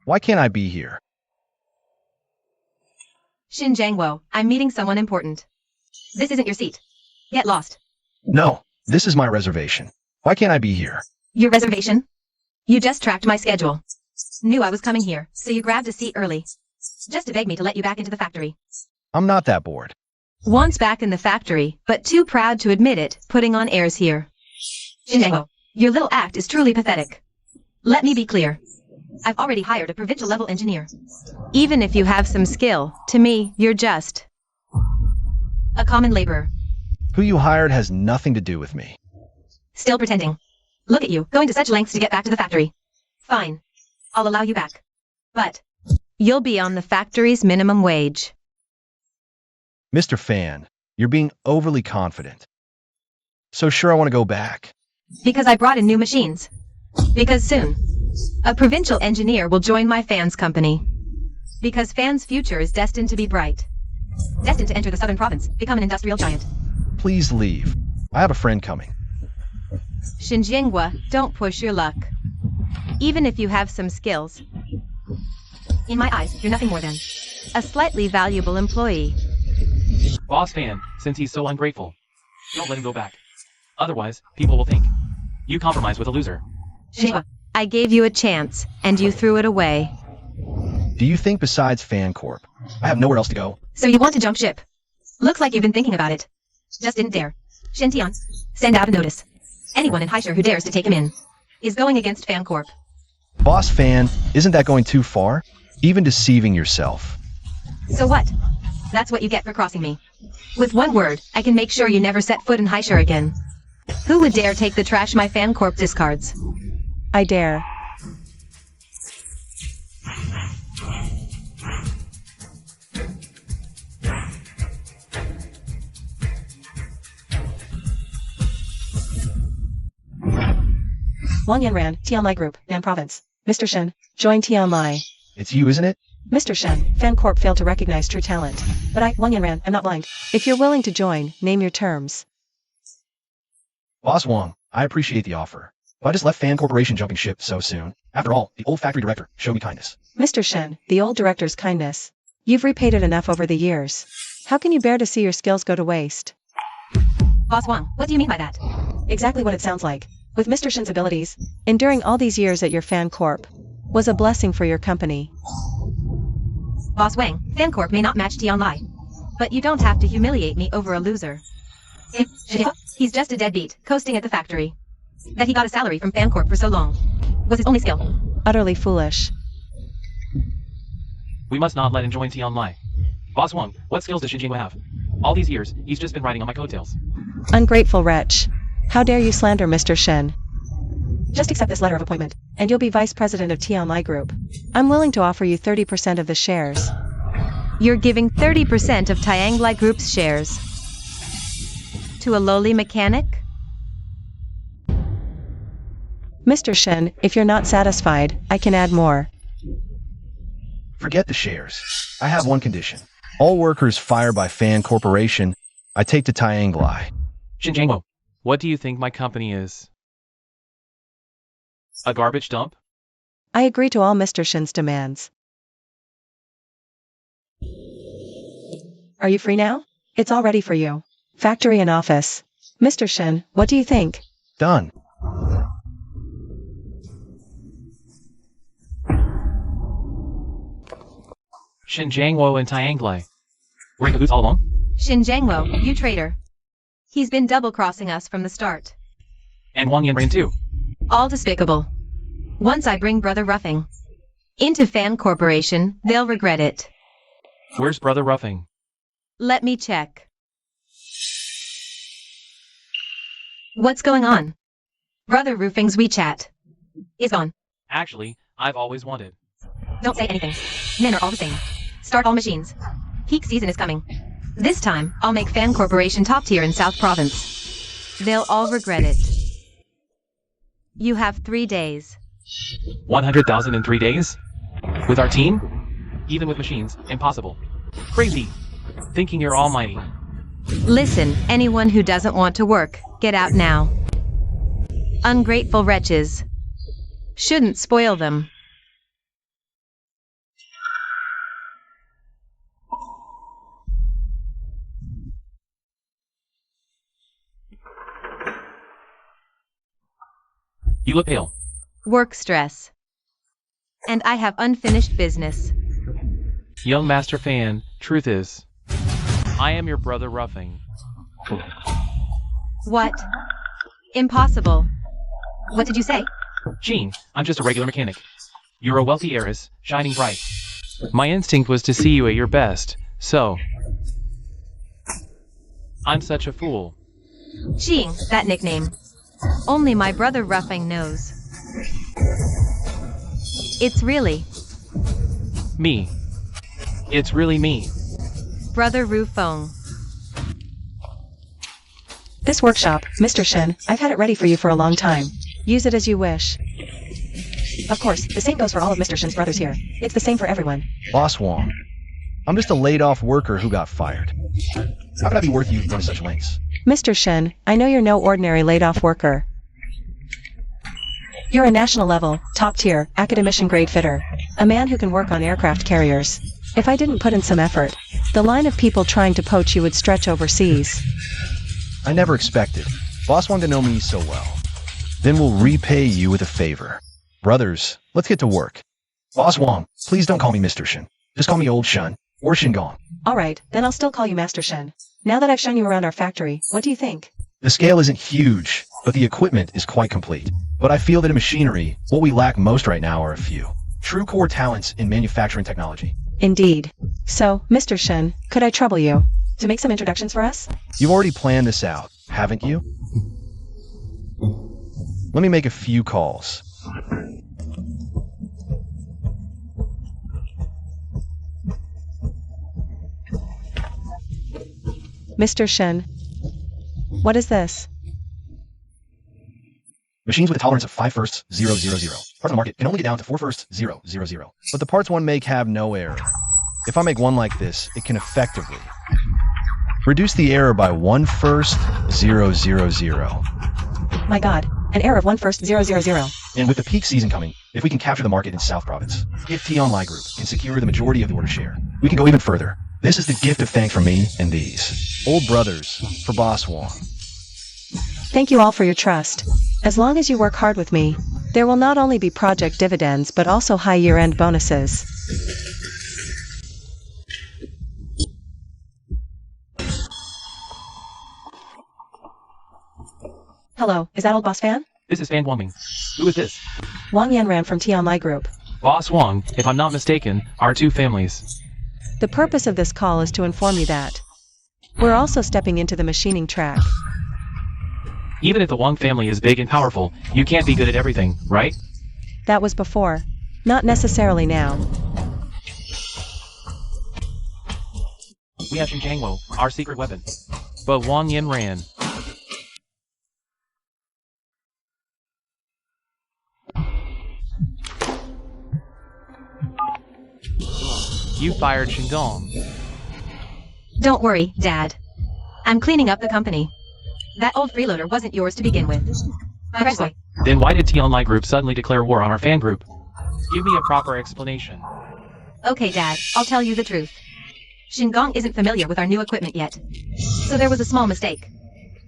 Why can't I be here? Shin Jangwo, I'm meeting someone important. This isn't your seat. Get lost. No, this is my reservation. Why can't I be here? Your reservation? You just tracked my schedule. Knew I was coming here, so you grabbed a seat early. Just to beg me to let you back into the factory. I'm not that bored. Once back in the factory, but too proud to admit it, putting on airs here. Shin Jangwo, your little act is truly pathetic. Let me be clear. I've already hired a provincial-level engineer. Even if you have some skill, to me, you're just a common laborer. Who you hired has nothing to do with me. Still pretending. Look at you, going to such lengths to get back to the factory. Fine. I'll allow you back. But you'll be on the factory's minimum wage. Mr. Fan, you're being overly confident. So sure I want to go back. Because I brought in new machines. Because soon, a provincial engineer will join my Fan's company. Because Fan's future is destined to be bright. Destined to enter the southern province, become an industrial giant. Please leave. I have a friend coming. Xinjiangwa, don't push your luck. Even if you have some skills. In my eyes, you're nothing more than a slightly valuable employee. Boss Fan, since he's so ungrateful, don't let him go back. Otherwise, people will think you compromise with a loser. Xinjiangwa, I gave you a chance, and you threw it away. Do you think besides Fan Corp, I have nowhere else to go? So you want to jump ship? Looks like you've been thinking about it. Just didn't dare. Shen Tian, send out a notice. Anyone in Haishur who dares to take him in is going against Fan Corp. Boss Fan, isn't that going too far? Even deceiving yourself. So what? That's what you get for crossing me. With one word, I can make sure you never set foot in Haishur again. Who would dare take the trash my Fan Corp discards? I dare. Wang Yanran, Tianlai Group, Nan Province. Mr. Shen, join Tianlai. It's you, isn't it? Mr. Shen, Fan Corp failed to recognize true talent. But I, Wang Yanran, am not blind. If you're willing to join, name your terms. Boss Wang, I appreciate the offer. But I just left Fan Corporation jumping ship so soon. After all, the old factory director showed me kindness. Mr. Shen, the old director's kindness. You've repaid it enough over the years. How can you bear to see your skills go to waste? Boss Wang, what do you mean by that? Exactly what it sounds like. With Mr. Shen's abilities, enduring all these years at your Fan Corp was a blessing for your company. Boss Wang, Fan Corp may not match Tianlai. But you don't have to humiliate me over a loser. He's just a deadbeat, coasting at the factory. That he got a salary from Fan Corp for so long was his only skill. Utterly foolish. We must not let him join Tianlai. Boss Wang, what skills does Xinjiang have? All these years, he's just been riding on my coattails. Ungrateful wretch. How dare you slander Mr. Shen? Just accept this letter of appointment, and you'll be vice president of Tianlai Group. I'm willing to offer you 30% of the shares. You're giving 30% of Tianlai Group's shares to a lowly mechanic? Mr. Shen, if you're not satisfied, I can add more. Forget the shares. I have one condition. All workers fired by Fan Corporation, I take to Tianglai. Xinjiang, what do you think my company is? A garbage dump? I agree to all Mr. Shen's demands. Are you free now? It's all ready for you. Factory and office. Mr. Shen, what do you think? Done. Xinjiang and Tianglai. We're in cahoots all along? Shin Jangwo, you traitor. He's been double-crossing us from the start. And Wang Yanran too. All despicable. Once I bring Brother Ruffing into Fan Corporation, they'll regret it. Where's Brother Ruffing? Let me check. What's going on? Brother Ruffing's WeChat is gone. Actually, I've always wanted Don't say anything. Men are all the same. Start all machines. Peak season is coming. This time, I'll make Fan Corporation top tier in South Province. They'll all regret it. You have 3 days. 100,000 in 3 days? With our team? Even with machines, impossible. Crazy. Thinking you're almighty. Listen, anyone who doesn't want to work, get out now. Ungrateful wretches. Shouldn't spoil them. You look pale. Work stress. And I have unfinished business. Young Master Fan, truth is, I am your brother Ruffing. What? Impossible. What did you say? Jean, I'm just a regular mechanic. You're a wealthy heiress, shining bright. My instinct was to see you at your best, so... I'm such a fool. Jean, that nickname. Only my brother Ruffing knows. It's really... Me. It's really me. Brother Rufeng. This workshop, Mr. Shen, I've had it ready for you for a long time. Use it as you wish. Of course, the same goes for all of Mr. Shen's brothers here. It's the same for everyone. Boss Wong, I'm just a laid-off worker who got fired. How could I be worth you going to such lengths? Mr. Shen, I know you're no ordinary laid-off worker. You're a national-level, top-tier, academician-grade fitter. A man who can work on aircraft carriers. If I didn't put in some effort, the line of people trying to poach you would stretch overseas. I never expected Boss Wong to know me so well. Then we'll repay you with a favor. Brothers, let's get to work. Boss Wong, please don't call me Mr. Shen. Just call me Old Shun, or Shingong. Alright, then I'll still call you Master Shen. Now that I've shown you around our factory, what do you think? The scale isn't huge, but the equipment is quite complete. But I feel that in machinery, what we lack most right now are a few true core talents in manufacturing technology. Indeed. So, Mr. Shen, could I trouble you to make some introductions for us? You've already planned this out, haven't you? Let me make a few calls. Mr. Shen, what is this? Machines with a tolerance of 5 firsts, 0, 0, 0. Parts on the market can only get down to 4 firsts, 0, 0, 0. But the parts one make have no error. If I make one like this, it can effectively reduce the error by 1 first, 0, 0, 0. My god, an error of 1 first, 0, 0, 0. And with the peak season coming, if we can capture the market in South Province, if Tianlai Group can secure the majority of the order share, we can go even further. This is the gift of thanks from me and these old brothers for Boss Wong. Thank you all for your trust. As long as you work hard with me, there will not only be project dividends but also high year-end bonuses. Hello, is that old Boss Fan? This is Fan Wongming. Who is this? Wang Yanran from Tianlai Group. Boss Wong, if I'm not mistaken, are two families. The purpose of this call is to inform you that we're also stepping into the machining track. Even if the Wong family is big and powerful, you can't be good at everything, right? That was before. Not necessarily now. We have Xinjiangwo, our secret weapon. But Wang Yin ran. You fired Xingong. Don't worry, Dad. I'm cleaning up the company. That old freeloader wasn't yours to begin with. Congratulations. Then why did Tianlai Group suddenly declare war on our fan group? Give me a proper explanation. Okay, Dad, I'll tell you the truth. Xingong isn't familiar with our new equipment yet. So there was a small mistake.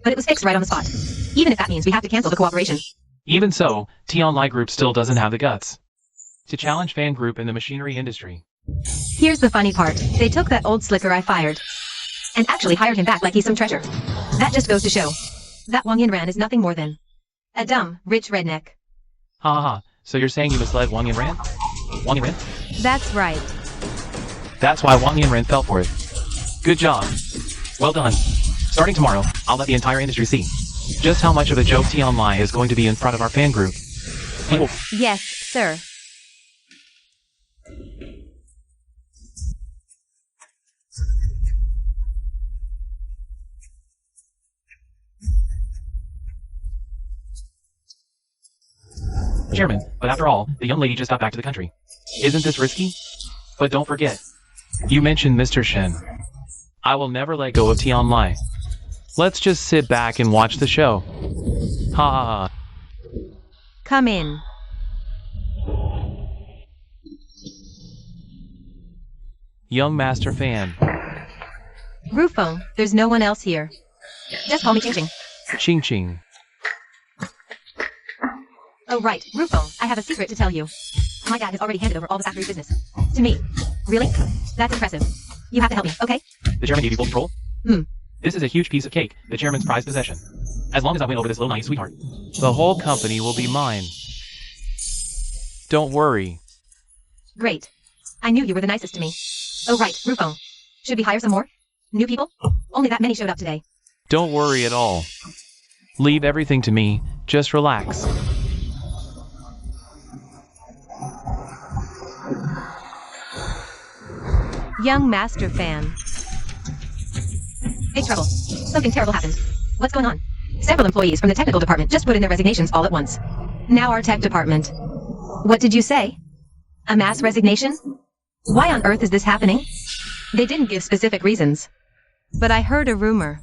But it was fixed right on the spot. Even if that means we have to cancel the cooperation. Even so, Tianlai Group still doesn't have the guts to challenge fan group in the machinery industry. Here's the funny part. They took that old slicker I fired and actually hired him back like he's some treasure. That just goes to show that Wang Yanran is nothing more than a dumb, rich redneck. Ha ha ha. So you're saying you misled Wang Yanran? Wang Yanran? That's right. That's why Wang Yanran fell for it. Good job. Well done. Starting tomorrow, I'll let the entire industry see just how much of a joke Tianlai is going to be in front of our fan group. People. Yes, sir. Chairman, but after all, the young lady just got back to the country. Isn't this risky? But don't forget. You mentioned Mr. Shen. I will never let go of Tianlai. Let's just sit back and watch the show. Ha ha ha. Come in. Young master fan. Rufo, there's no one else here. Just call me Ching Ching. Ching Ching. Oh right, Rufo, I have a secret to tell you. My dad has already handed over all the factory business. To me. Really? That's impressive. You have to help me, okay? The chairman gave you full control? This is a huge piece of cake, the chairman's prized possession. As long as I win over this little naive sweetheart. The whole company will be mine. Don't worry. Great. I knew you were the nicest to me. Oh right, Rufo. Should we hire some more? New people? Only that many showed up today. Don't worry at all. Leave everything to me, just relax. Young master fan. Big trouble. Something terrible happened. What's going on? Several employees from the technical department just put in their resignations all at once. Now our tech department. What did you say? A mass resignation? Why on earth is this happening? They didn't give specific reasons. But I heard a rumor.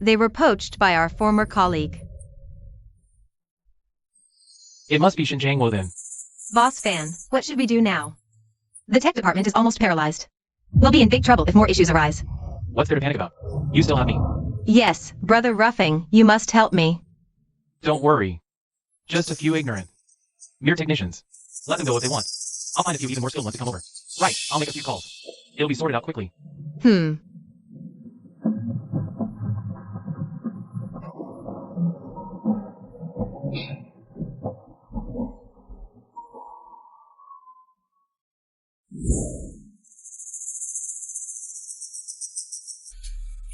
They were poached by our former colleague. It must be Xinjiangwo then. Boss fan, what should we do now? The tech department is almost paralyzed. We'll be in big trouble if more issues arise. What's there to panic about? You still have me. Yes, Brother Ruffing, you must help me. Don't worry. Just a few ignorant. Mere technicians. Let them go if they want. I'll find a few even more skilled ones to come over. Right, I'll make a few calls. It'll be sorted out quickly.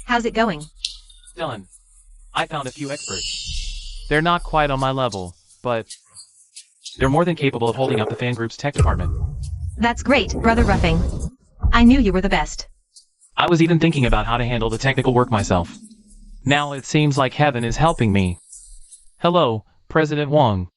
How's it going? Done. I found a few experts. They're not quite on my level, but they're more than capable of holding up the fan group's tech department. That's great, Brother Ruffing. I knew you were the best. I was even thinking about how to handle the technical work myself. Now it seems like heaven is helping me. Hello, President Wang.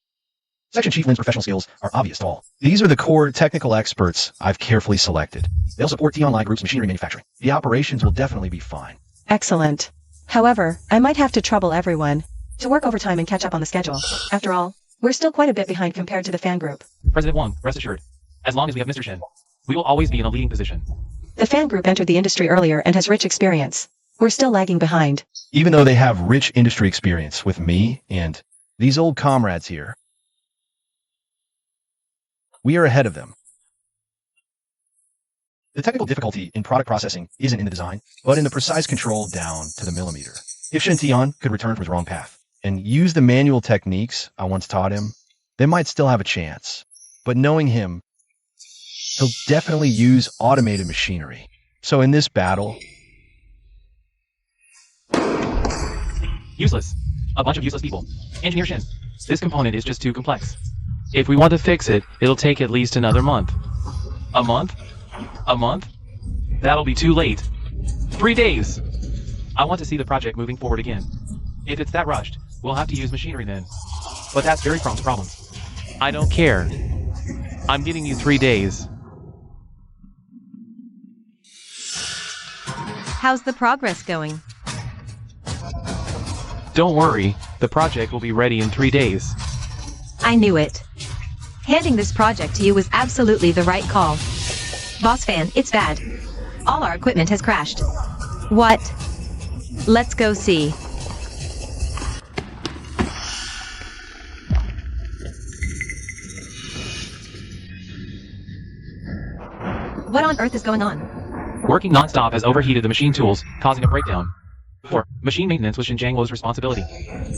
Section Chief Lin's professional skills are obvious to all. These are the core technical experts I've carefully selected. They'll support Tianlai Group's machinery manufacturing. The operations will definitely be fine. Excellent. However, I might have to trouble everyone to work overtime and catch up on the schedule. After all, we're still quite a bit behind compared to the fan group. President Wang, rest assured. As long as we have Mr. Shen, we will always be in a leading position. The fan group entered the industry earlier and has rich experience. We're still lagging behind. Even though they have rich industry experience with me and these old comrades here, we are ahead of them. The technical difficulty in product processing isn't in the design, but in the precise control down to the millimeter. If Shen Tian could return from his wrong path and use the manual techniques I once taught him, they might still have a chance. But knowing him, he'll definitely use automated machinery. So in this battle... Useless. A bunch of useless people. Engineer Shen, this component is just too complex. If we want to fix it, it'll take at least another month. A month? A month? That'll be too late. 3 days! I want to see the project moving forward again. If it's that rushed, we'll have to use machinery then. But that's very prone to problems. I don't care. I'm giving you 3 days. How's the progress going? Don't worry, the project will be ready in 3 days. I knew it. Handing this project to you was absolutely the right call. Boss fan, it's bad. All our equipment has crashed. What? Let's go see. What on earth is going on? Working non-stop has overheated the machine tools, causing a breakdown. Before, machine maintenance was Xinjiangwo's responsibility.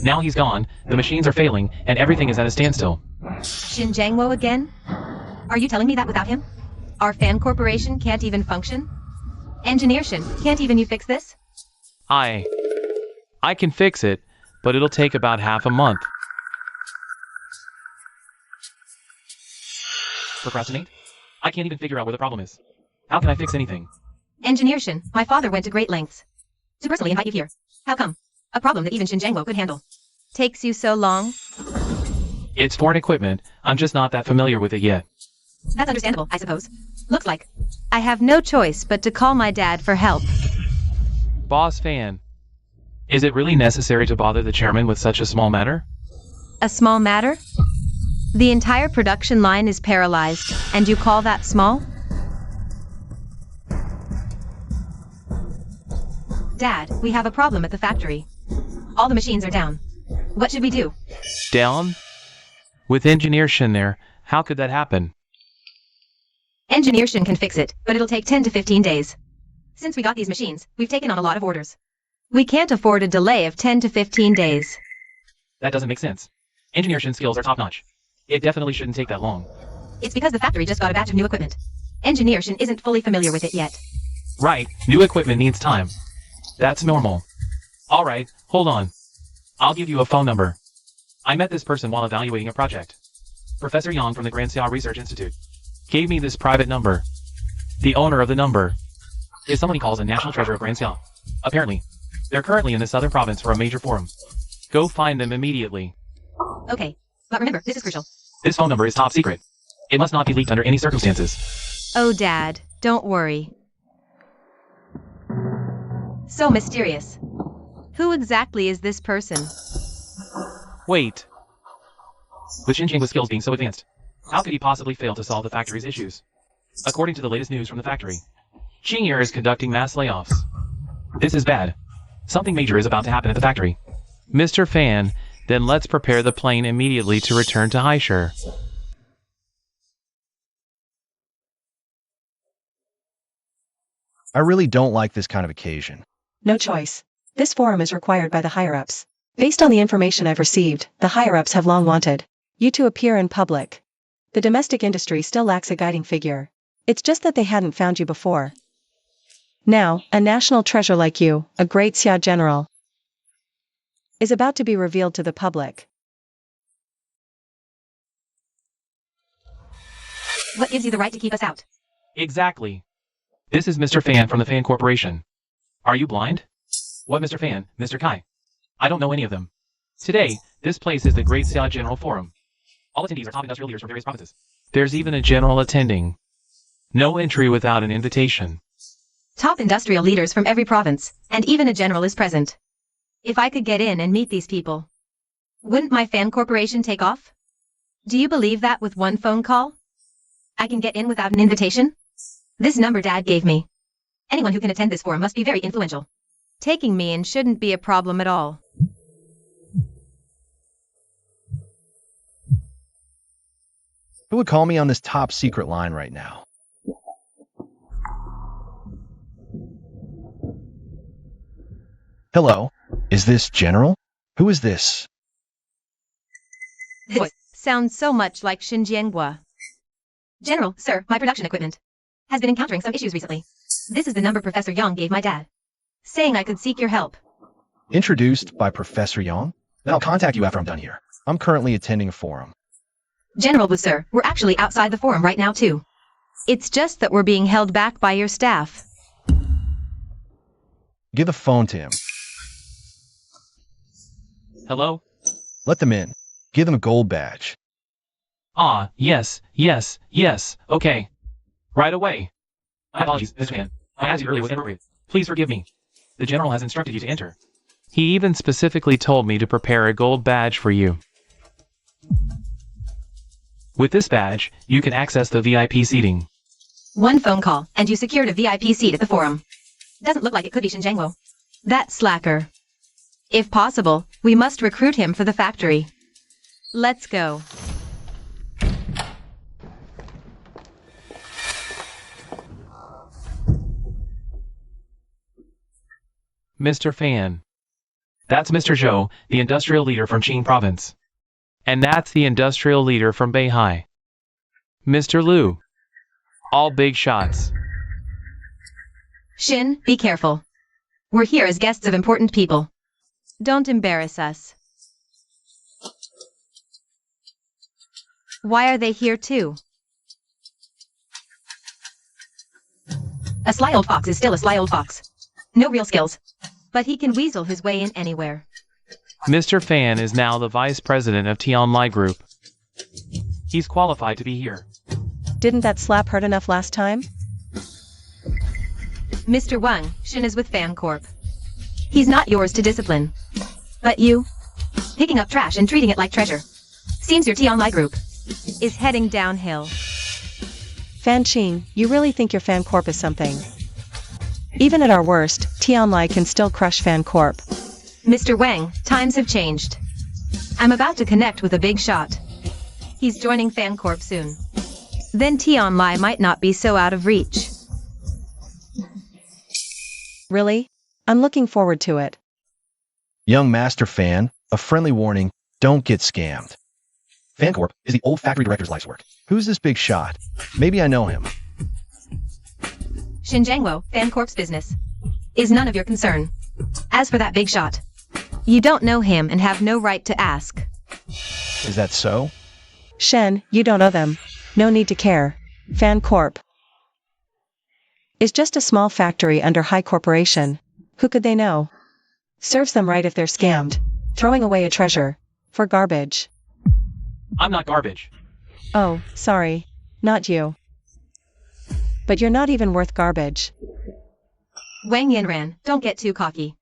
Now he's gone, the machines are failing, and everything is at a standstill. Xinjiangwo again? Are you telling me that without him? Our fan corporation can't even function? Engineer Shin, can't even you fix this? I can fix it, but it'll take about half a month. Procrastinate? I can't even figure out where the problem is. How can I fix anything? Engineer Shin, my father went to great lengths to personally invite you here. How come? A problem that even Xinjiangwo could handle. Takes you so long? It's foreign equipment, I'm just not that familiar with it yet. That's understandable, I suppose. Looks like I have no choice but to call my dad for help. Boss Fan, is it really necessary to bother the chairman with such a small matter? A small matter? The entire production line is paralyzed, and you call that small? Dad, we have a problem at the factory. All the machines are down. What should we do? Down? With engineer Shin there, how could that happen? Engineer Shin can fix it, but it'll take 10 to 15 days. Since we got these machines, we've taken on a lot of orders. We can't afford a delay of 10 to 15 days. That doesn't make sense. Engineer Shin's skills are top-notch. It definitely shouldn't take that long. It's because the factory just got a batch of new equipment. Engineer Shin isn't fully familiar with it yet. Right, new equipment needs time. That's normal. Alright, hold on. I'll give you a phone number. I met this person while evaluating a project. Professor Yang from the Grand Xia Research Institute gave me this private number. The owner of the number is someone he calls a national treasure of Grand Xia. Apparently, they're currently in the southern province for a major forum. Go find them immediately. Okay, but remember, this is crucial. This phone number is top secret. It must not be leaked under any circumstances. Oh, Dad, don't worry. So mysterious. Who exactly is this person? Wait. With Xinjiang with skills being so advanced, how could he possibly fail to solve the factory's issues? According to the latest news from the factory, Xingye is conducting mass layoffs. This is bad. Something major is about to happen at the factory. Mr. Fan, then let's prepare the plane immediately to return to Haishur. I really don't like this kind of occasion. No choice. This forum is required by the higher-ups. Based on the information I've received, the higher-ups have long wanted you to appear in public. The domestic industry still lacks a guiding figure. It's just that they hadn't found you before. Now, a national treasure like you, a great Xia general, is about to be revealed to the public. What gives you the right to keep us out? Exactly. This is Mr. Fan from the Fan Corporation. Are you blind? What Mr. Fan, Mr. Kai? I don't know any of them. Today, this place is the Great Xia General Forum. All attendees are top industrial leaders from various provinces. There's even a general attending. No entry without an invitation. Top industrial leaders from every province, and even a general is present. If I could get in and meet these people, wouldn't my fan corporation take off? Do you believe that with one phone call? I can get in without an invitation? This number Dad gave me. Anyone who can attend this forum must be very influential. Taking me in shouldn't be a problem at all. Who would call me on this top secret line right now? Hello, is this General? Who is this? This sounds so much like Xinjianghua. General, sir, my production equipment has been encountering some issues recently. This is the number Professor Yang gave my dad, saying I could seek your help. Introduced by Professor Yang? Then I'll contact you after I'm done here. I'm currently attending a forum. General Wu, sir, we're actually outside the forum right now too. It's just that we're being held back by your staff. Give the phone to him. Hello? Let them in. Give them a gold badge. Ah, yes, okay. Right away. My apologies, Mr. Fan. I asked you earlier was inappropriate. Please forgive me. The General has instructed you to enter. He even specifically told me to prepare a gold badge for you. With this badge, you can access the VIP seating. One phone call, and you secured a VIP seat at the forum. Doesn't look like it could be Xinjianghua. That slacker. If possible, we must recruit him for the factory. Let's go. Mr. Fan. That's Mr. Zhou, the industrial leader from Qing Province. And that's the industrial leader from Beihai. Mr. Liu. All big shots. Shin, be careful. We're here as guests of important people. Don't embarrass us. Why are they here too? A sly old fox is still a sly old fox. No real skills. But he can weasel his way in anywhere. Mr. Fan is now the vice president of Tianlai Group. He's qualified to be here. Didn't that slap hurt enough last time? Mr. Wang, Shin is with FanCorp. He's not yours to discipline. But you, picking up trash and treating it like treasure. Seems your Tianlai group is heading downhill. Fan Qing, you really think your FanCorp is something? Even at our worst, Tianlai can still crush FanCorp. Mr. Wang, times have changed. I'm about to connect with a big shot. He's joining FanCorp soon. Then Tianlai might not be so out of reach. Really? I'm looking forward to it. Young Master Fan, a friendly warning, don't get scammed. FanCorp is the old factory director's life's work. Who's this big shot? Maybe I know him. Shin Jiangwo, FanCorp's business is none of your concern. As for that big shot, you don't know him and have no right to ask. Is that so? Shen, you don't owe them. No need to care. FanCorp is just a small factory under high corporation. Who could they know? Serves them right if they're scammed. Throwing away a treasure for garbage. I'm not garbage. Oh, sorry. Not you. But you're not even worth garbage. Wang Yanran, don't get too cocky.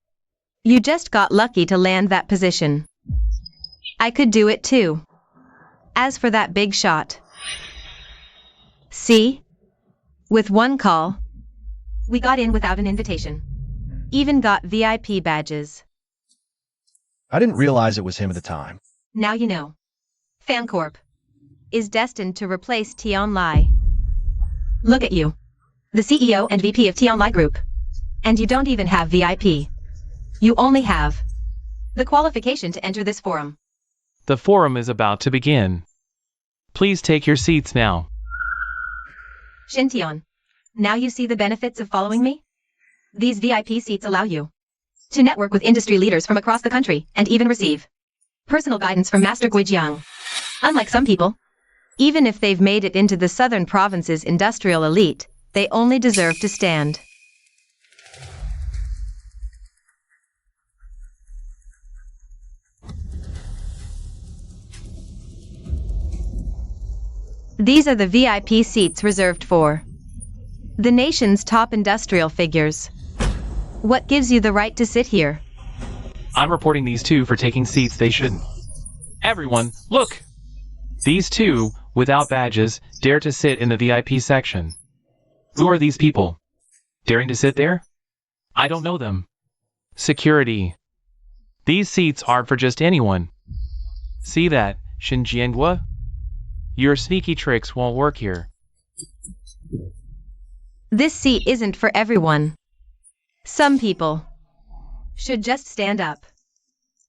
You just got lucky to land that position. I could do it too. As for that big shot. See? With one call, we got in without an invitation. Even got VIP badges. I didn't realize it was him at the time. Now you know. FanCorp is destined to replace Tianlai. Look at you. The CEO and VP of Tianlai Group. And you don't even have VIP. You only have the qualification to enter this forum. The forum is about to begin. Please take your seats now. Shin Tian, now you see the benefits of following me? These VIP seats allow you to network with industry leaders from across the country and even receive personal guidance from Master Guijiang. Unlike some people, even if they've made it into the southern province's industrial elite, they only deserve to stand. These are the VIP seats reserved for the nation's top industrial figures. What gives you the right to sit here? I'm reporting these two for taking seats they shouldn't. Everyone, look! These two, without badges, dare to sit in the VIP section. Who are these people? Daring to sit there? I don't know them. Security. These seats aren't for just anyone. See that, Xinjiangwa? Your sneaky tricks won't work here. This seat isn't for everyone. Some people should just stand up.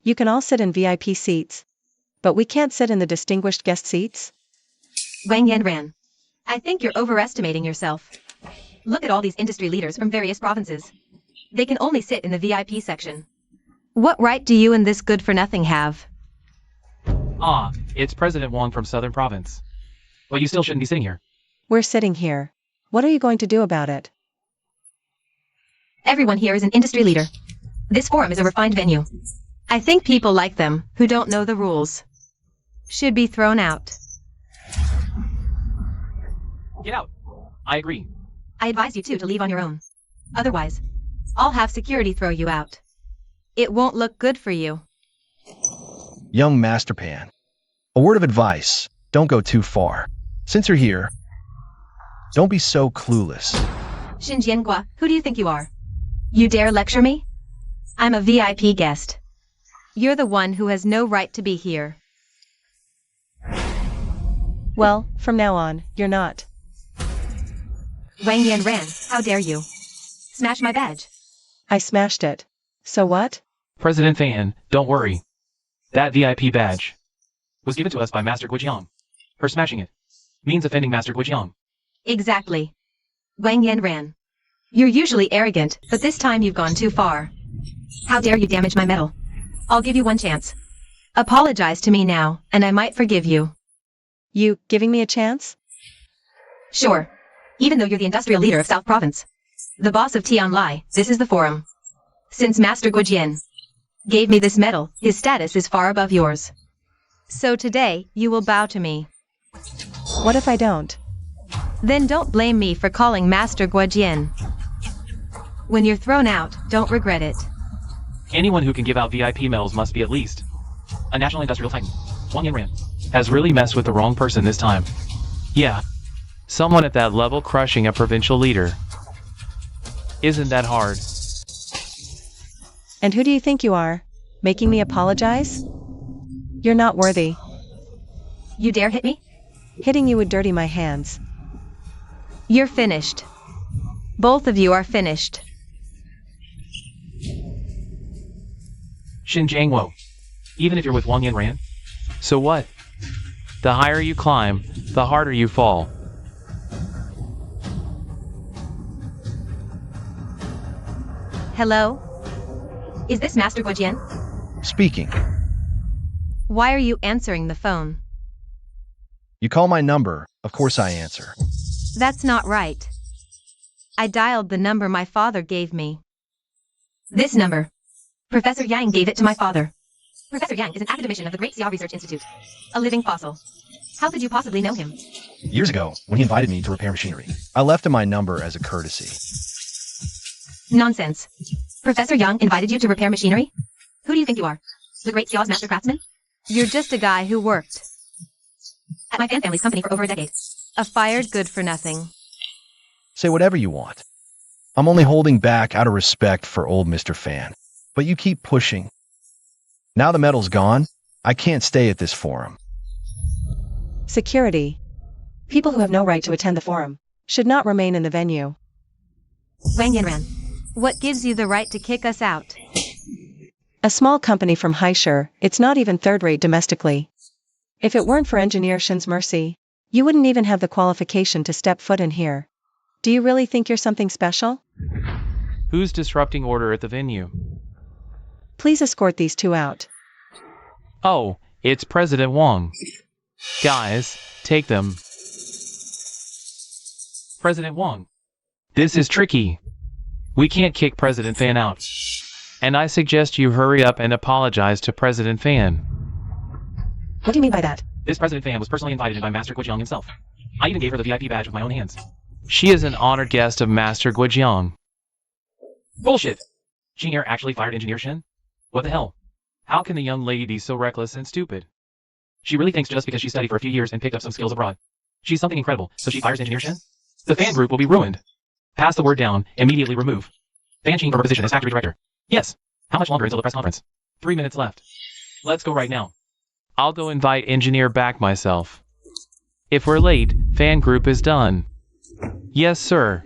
You can all sit in VIP seats. But we can't sit in the distinguished guest seats? Wang Yanran, I think you're overestimating yourself. Look at all these industry leaders from various provinces. They can only sit in the VIP section. What right do you and this good-for-nothing have? Ah, it's President Wang from Southern Province. But you still shouldn't be sitting here. We're sitting here. What are you going to do about it? Everyone here is an industry leader. This forum is a refined venue. I think people like them, who don't know the rules, should be thrown out. Get out. I agree. I advise you too to leave on your own. Otherwise, I'll have security throw you out. It won't look good for you. Young Master Pan, a word of advice, don't go too far. Since you're here, don't be so clueless. Xinjiangua, who do you think you are? You dare lecture me? I'm a VIP guest. You're the one who has no right to be here. Well, from now on, you're not. Wang Yanran, how dare you? Smash my badge. I smashed it. So what? President Fan, don't worry. That VIP badge was given to us by Master Guijiang. Her smashing it means offending Master Guijiang. Exactly. Wang Yanran. You're usually arrogant, but this time you've gone too far. How dare you damage my medal? I'll give you one chance. Apologize to me now, and I might forgive you. You giving me a chance? Sure. Even though you're the industrial leader of South Province, the boss of Tianlai, this is the forum. Since Master Guijian gave me this medal, his status is far above yours. So today, you will bow to me. What if I don't? Then don't blame me for calling Master Guojian. When you're thrown out, don't regret it. Anyone who can give out VIP medals must be at least a national industrial titan. Wang Yanran has really messed with the wrong person this time. Yeah. Someone at that level crushing a provincial leader. Isn't that hard? And who do you think you are? Making me apologize? You're not worthy. You dare hit me? Hitting you would dirty my hands. You're finished. Both of you are finished. Xin Jiangwo. Even if you're with Wang Yanran? So what? The higher you climb, the harder you fall. Hello? Is this Master Guojian? Speaking. Why are you answering the phone? You call my number, of course I answer. That's not right. I dialed the number my father gave me. This number. Professor Yang gave it to my father. Professor Yang is an academician of the Great Xia Research Institute. A living fossil. How could you possibly know him? Years ago, when he invited me to repair machinery, I left him my number as a courtesy. Nonsense. Professor Yang invited you to repair machinery? Who do you think you are? The Great Xia's master craftsman? You're just a guy who worked at my fan family's company for over a decade. A fired good for nothing. Say whatever you want. I'm only holding back out of respect for old Mr. Fan. But you keep pushing. Now the medal's gone, I can't stay at this forum. Security. People who have no right to attend the forum should not remain in the venue. Wang Yanran, what gives you the right to kick us out? A small company from Haishur, it's not even third-rate domestically. If it weren't for Engineer Shin's mercy, you wouldn't even have the qualification to step foot in here. Do you really think you're something special? Who's disrupting order at the venue? Please escort these two out. Oh, it's President Wang. Guys, take them. President Wang. This is tricky. We can't kick President Fan out. And I suggest you hurry up and apologize to President Fan. What do you mean by that? This President Fan was personally invited by Master Guojiang himself. I even gave her the VIP badge with my own hands. She is an honored guest of Master Guojiang. Bullshit! Xing'er actually fired Engineer Shin? What the hell? How can the young lady be so reckless and stupid? She really thinks just because she studied for a few years and picked up some skills abroad, she's something incredible, so she fires Engineer Shin? The fan group will be ruined. Pass the word down, immediately remove. Fan Qing for her position as factory director. Yes. How much longer until the press conference? 3 minutes left. Let's go right now. I'll go invite Engineer back myself. If we're late, fan group is done. Yes, sir.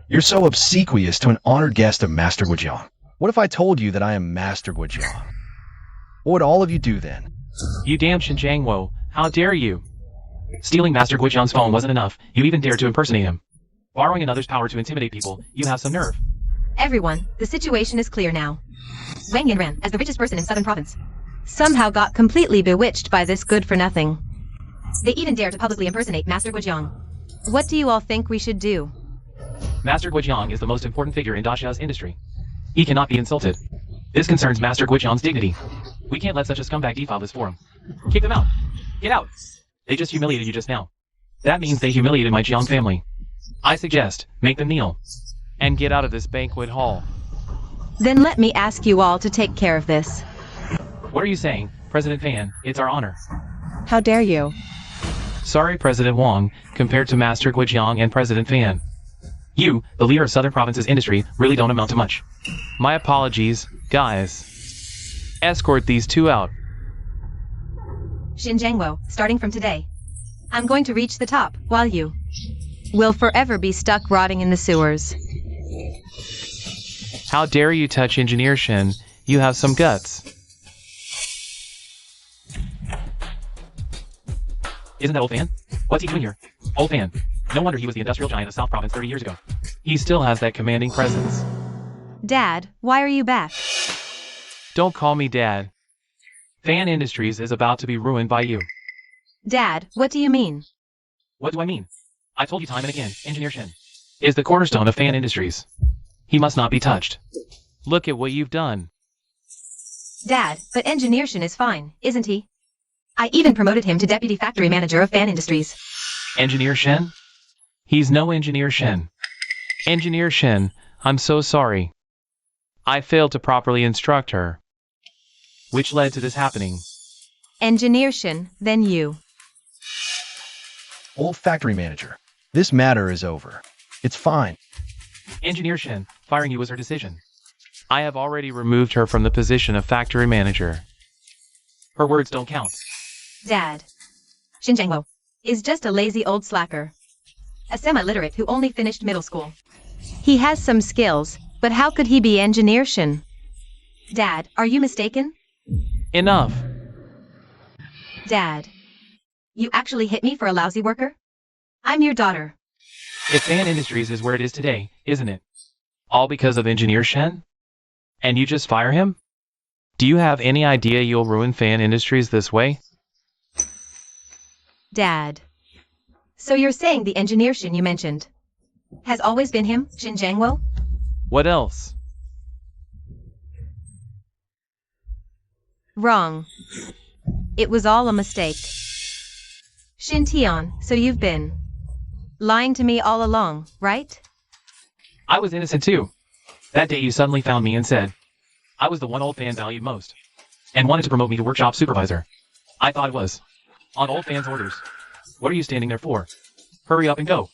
You're so obsequious to an honored guest of Master Guojiang. What if I told you that I am Master Guojiang? What would all of you do then? You damn Xin Jiangwo, how dare you? Stealing Master Guojiang's phone wasn't enough, you even dared to impersonate him. Borrowing another's power to intimidate people, you have some nerve. Everyone, the situation is clear now. Wang Yanran, as the richest person in Southern Province, somehow got completely bewitched by this good-for-nothing. They even dare to publicly impersonate Master Guojiang. What do you all think we should do? Master Guojiang is the most important figure in Daxia's industry. He cannot be insulted. This concerns Master Guojiang's dignity. We can't let such a scumbag defile this forum. Kick them out. Get out. They just humiliated you just now. That means they humiliated my Jiang family. I suggest, make them kneel. And get out of this banquet hall. Then let me ask you all to take care of this. What are you saying, President Fan? It's our honor. How dare you? Sorry, President Wang, compared to Master Guojiang and President Fan. You, the leader of Southern Province's industry, really don't amount to much. My apologies, guys. Escort these two out. Xin Jiangwo, starting from today, I'm going to reach the top, while you will forever be stuck rotting in the sewers. How dare you touch Engineer Shin? You have some guts. Isn't that Old Fan? What's he doing here? Old Fan. No wonder he was the industrial giant of South Province 30 years ago. He still has that commanding presence. Dad, why are you back? Don't call me Dad. Fan Industries is about to be ruined by you. Dad, what do you mean? What do I mean? I told you time and again, Engineer Shin is the cornerstone of Fan Industries. He must not be touched. Look at what you've done. Dad, but Engineer Shin is fine, isn't he? I even promoted him to Deputy Factory Manager of Fan Industries. Engineer Shen? He's no Engineer Shen. Engineer Shen, I'm so sorry. I failed to properly instruct her, which led to this happening. Engineer Shin, then you. Old factory manager, this matter is over. It's fine. Engineer Shen, firing you was her decision. I have already removed her from the position of factory manager. Her words don't count. Dad. Shin Jangwo is just a lazy old slacker. A semi-literate who only finished middle school. He has some skills, but how could he be Engineer Shin? Dad, are you mistaken? Enough. Dad. You actually hit me for a lousy worker? I'm your daughter. If Fan Industries is where it is today, isn't it? All because of Engineer Shen? And you just fire him? Do you have any idea you'll ruin Fan Industries this way? Dad. So you're saying the Engineer Shin you mentioned has always been him, Shin Jangwo? What else? Wrong. It was all a mistake. Shin Tion, so you've been lying to me all along, right? I was innocent too. That day you suddenly found me and said I was the one Old Fan valued most, and wanted to promote me to workshop supervisor. I thought it was on Old Fan's orders. What are you standing there for? Hurry up and go.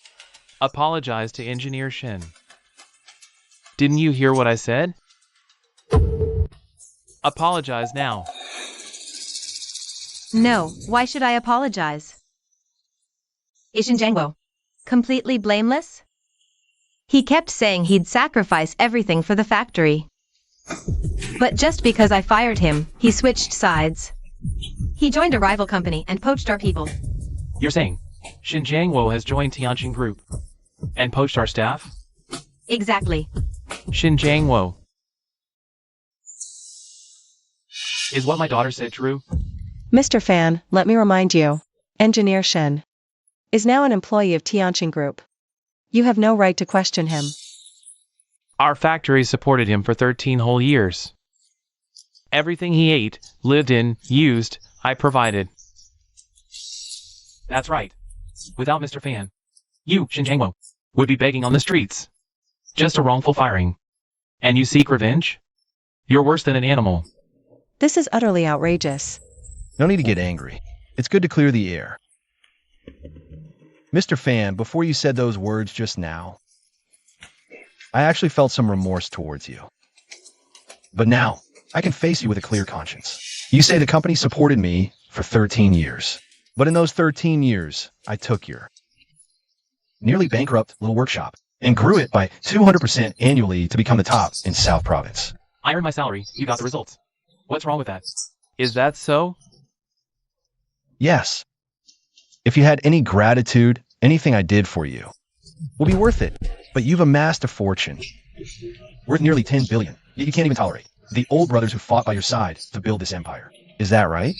Apologize to Engineer Shin. Didn't you hear what I said? Apologize now. No, why should I apologize? Is Shin Jangwo completely blameless? He kept saying he'd sacrifice everything for the factory. But just because I fired him, he switched sides. He joined a rival company and poached our people. You're saying Shin Jangwo has joined Tianjin Group and poached our staff? Exactly. Shin Jangwo. Is what my daughter said true? Mr. Fan, let me remind you, Engineer Shin is now an employee of Tianjin Group. You have no right to question him. Our factory supported him for 13 whole years. Everything he ate, lived in, used, I provided. That's right. Without Mr. Fan, you, Shin Jangwo, would be begging on the streets. Just a wrongful firing. And you seek revenge? You're worse than an animal. This is utterly outrageous. No need to get angry. It's good to clear the air. Mr. Fan, before you said those words just now, I actually felt some remorse towards you. But now, I can face you with a clear conscience. You say the company supported me for 13 years. But in those 13 years, I took your nearly bankrupt little workshop and grew it by 200% annually to become the top in South Province. I earned my salary, you got the results. What's wrong with that? Is that so? Yes. If you had any gratitude, anything I did for you will be worth it. But you've amassed a fortune worth nearly 10 billion. Yet you can't even tolerate the old brothers who fought by your side to build this empire. Is that right?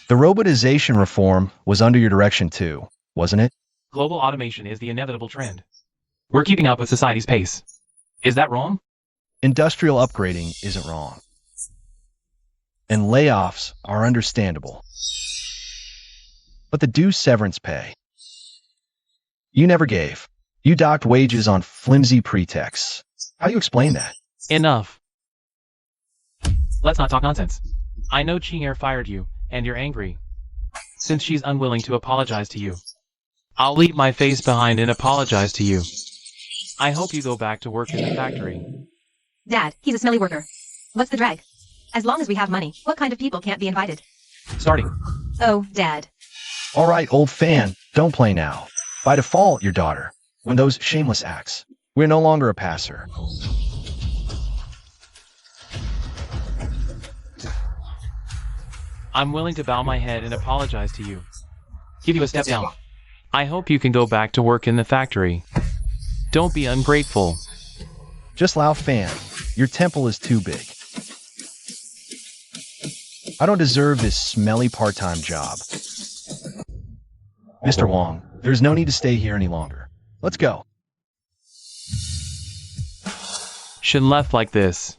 The robotization reform was under your direction too, wasn't it? Global automation is the inevitable trend. We're keeping up with society's pace. Is that wrong? Industrial upgrading isn't wrong. And layoffs are understandable. But the due severance pay, you never gave. You docked wages on flimsy pretexts. How do you explain that? Enough. Let's not talk nonsense. I know Ching-er fired you, and you're angry. Since she's unwilling to apologize to you, I'll leave my face behind and apologize to you. I hope you go back to work in the factory. Dad, he's a smelly worker. What's the drag? As long as we have money, what kind of people can't be invited? Starting. Oh, Dad. All right, old fan, don't play now. By default, your daughter. When those shameless acts. We're no longer a passer. I'm willing to bow my head and apologize to you. Give you a step down. I hope you can go back to work in the factory. Don't be ungrateful. Just Lao Fan, your temple is too big. I don't deserve this smelly part-time job. Mr. Wong, there's no need to stay here any longer. Let's go. Shin left like this.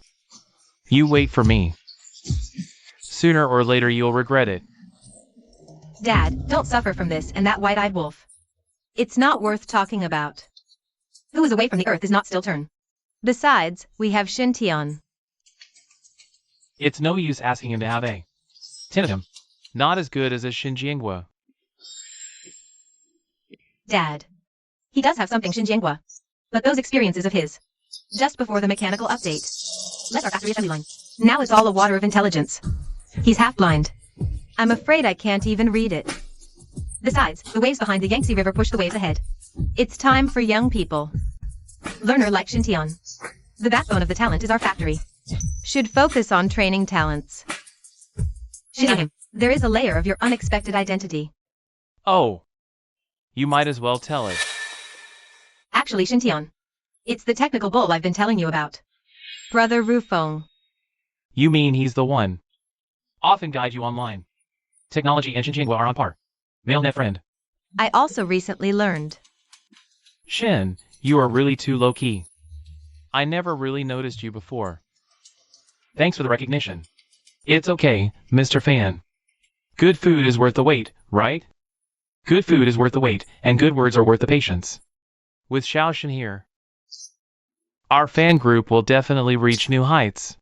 You wait for me. Sooner or later you'll regret it. Dad, don't suffer from this and that white-eyed wolf. It's not worth talking about. Who is away from the earth is not still turn. Besides, we have Shin Tian. It's no use asking him to have a tentatum. Not as good as a Shin Jianghua. Dad. He does have something Shin Jianghua. But those experiences of his. Just before the mechanical update. Left our factory assembly line. Now it's all a water of intelligence. He's half blind. I'm afraid I can't even read it. Besides, the waves behind the Yangtze River push the waves ahead. It's time for young people. Learner like Shin Tian. The backbone of the talent is our factory. Should focus on training talents. Shin, there is a layer of your unexpected identity. Oh. You might as well tell it. Actually, Shin Tian. It's the technical bull I've been telling you about. Brother Rufeng. You mean he's the one. Often guide you online. Technology and Shin Jianghua are on par. Mainland friend. I also recently learned. Shin, you are really too low-key. I never really noticed you before. Thanks for the recognition. It's okay, Mr. Fan. Good food is worth the wait, right? Good food is worth the wait, and good words are worth the patience. With Xiaoshan here, our fan group will definitely reach new heights.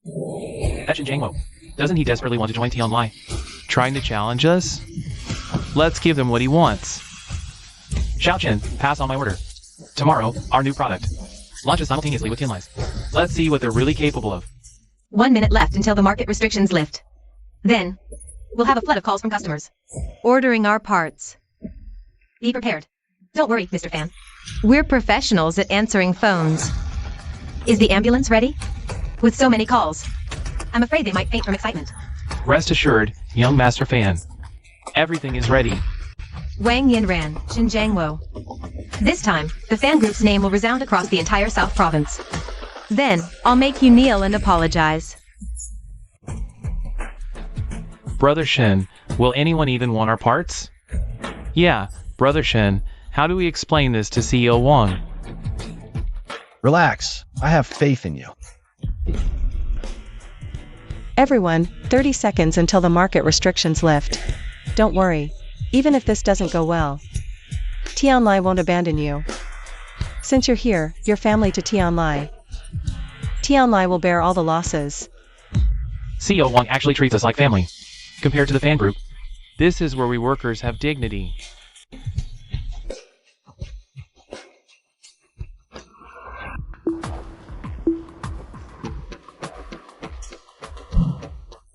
That Shin Jianghua, doesn't he desperately want to join Tianlai? Trying to challenge us? Let's give him what he wants. Xiaochen, pass on my order. Tomorrow, our new product launches simultaneously with Tianlai's. Let's see what they're really capable of. 1 minute left until the market restrictions lift. Then, we'll have a flood of calls from customers. Ordering our parts. Be prepared. Don't worry, Mr. Fan. We're professionals at answering phones. Is the ambulance ready? With so many calls, I'm afraid they might faint from excitement. Rest assured, young Master Fan. Everything is ready. Wang Yinran, Shin Jianguo. This time, the fan group's name will resound across the entire South Province. Then, I'll make you kneel and apologize. Brother Shin, will anyone even want our parts? Yeah, Brother Shin, how do we explain this to CEO Wang? Relax. I have faith in you. Everyone, 30 seconds until the market restrictions lift. Don't worry. Even if this doesn't go well, Tianlai won't abandon you. Since you're here, you're family to Tianlai. Tianlai will bear all the losses. CEO Wang actually treats us like family. Compared to the fan group, this is where we workers have dignity.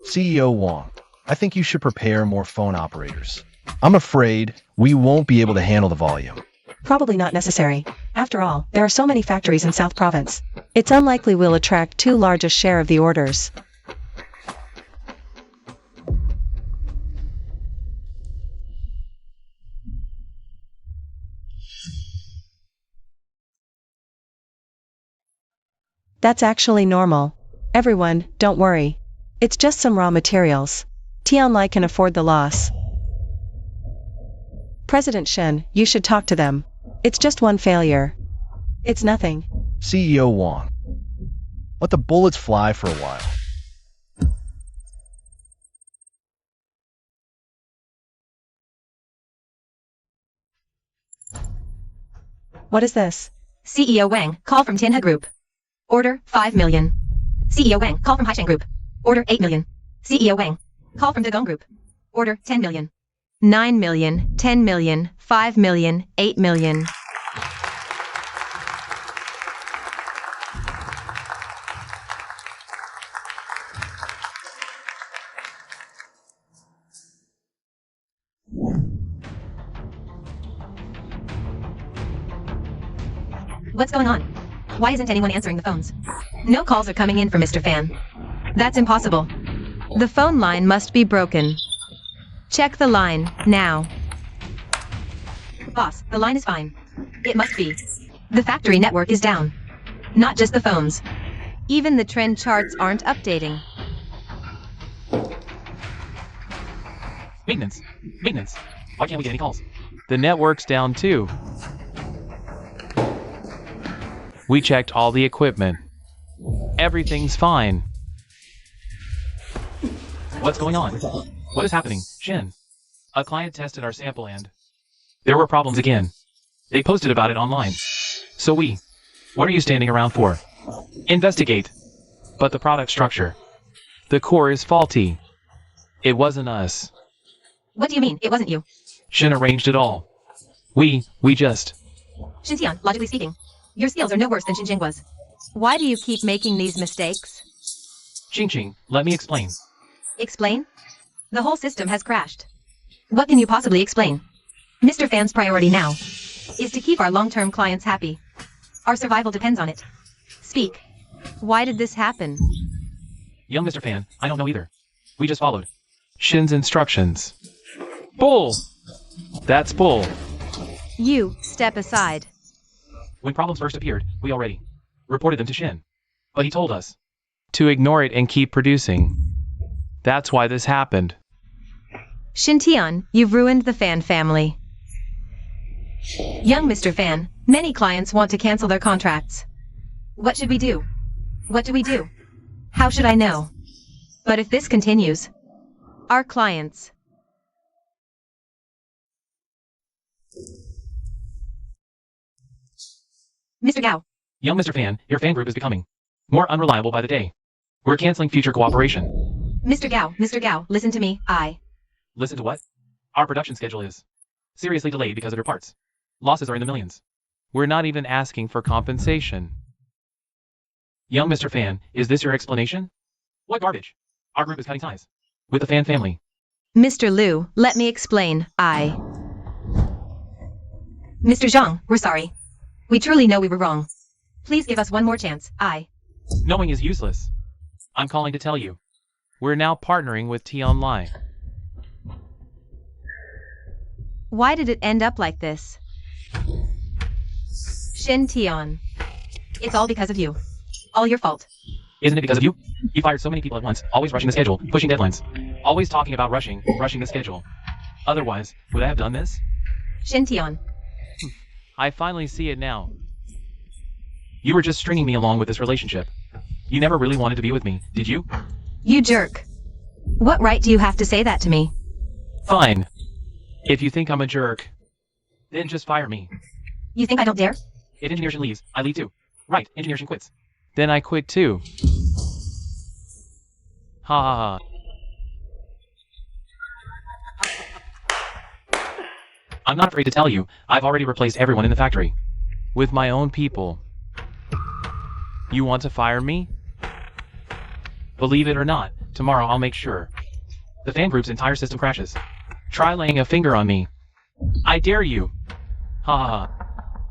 CEO Wang, I think you should prepare more phone operators. I'm afraid we won't be able to handle the volume. Probably not necessary. After all, there are so many factories in South Province. It's unlikely we'll attract too large a share of the orders. That's actually normal. Everyone, don't worry. It's just some raw materials. Tianlai can afford the loss. President Shen, you should talk to them. It's just one failure. It's nothing. CEO Wang, let the bullets fly for a while. What is this? CEO Wang, call from Tianhe Group. Order 5 million. CEO Wang, call from Haisheng Group. Order 8 million. CEO Wang, call from Degong Group. Order 10 million. 9 million, 10 million, 5 million, 8 million. What's going on? Why isn't anyone answering the phones? No calls are coming in for Mr. Fan. That's impossible. The phone line must be broken. Check the line, now. Boss, the line is fine. It must be. The factory network is down. Not just the phones. Even the trend charts aren't updating. Maintenance. Maintenance. Why can't we get any calls? The network's down too. We checked all the equipment. Everything's fine. What's going on? What is happening, Shin? A client tested our sample and there were problems again. They posted about it online. So what are you standing around for? Investigate. But the product structure, the core is faulty. It wasn't us. What do you mean, it wasn't you? Shin arranged it all. We just... Xintian, logically speaking, your skills are no worse than Xinjiang was. Why do you keep making these mistakes? Ching, let me explain. Explain? The whole system has crashed. What can you possibly explain? Mr. Fan's priority now is to keep our long-term clients happy. Our survival depends on it. Speak. Why did this happen? Young Mr. Fan, I don't know either. We just followed Shin's instructions. Bull! That's bull. You, step aside. When problems first appeared, we already reported them to Shin. But he told us to ignore it and keep producing. That's why this happened. Xintian, you've ruined the Fan family. Young Mr. Fan, many clients want to cancel their contracts. What should we do? What do we do? How should I know? But if this continues, our clients... Mr. Gao. Young Mr. Fan, your fan group is becoming more unreliable by the day. We're canceling future cooperation. Mr. Gao, listen to me. Listen to what? Our production schedule is seriously delayed because of your parts. Losses are in the millions. We're not even asking for compensation. Young Mr. Fan, is this your explanation? What garbage? Our group is cutting ties with the Fan family. Mr. Liu, let me explain. Mr. Zhang, we're sorry. We truly know we were wrong. Please give us one more chance. Knowing is useless. I'm calling to tell you. We're now partnering with T-Online. Why did it end up like this? Shin Tian. It's all because of you. All your fault. Isn't it because of you? You fired so many people at once, always rushing the schedule, pushing deadlines. Always talking about rushing the schedule. Otherwise, would I have done this? Shin Tian. I finally see it now. You were just stringing me along with this relationship. You never really wanted to be with me, did you? You jerk. What right do you have to say that to me? Fine. If you think I'm a jerk, then just fire me. You think I don't dare? If Engineer Shin leaves, I leave too. Right, Engineer Shin quits. Then I quit too. Ha ha ha. I'm not afraid to tell you, I've already replaced everyone in the factory. With my own people. You want to fire me? Believe it or not, tomorrow I'll make sure the fan group's entire system crashes. Try laying a finger on me. I dare you. Ha ha ha.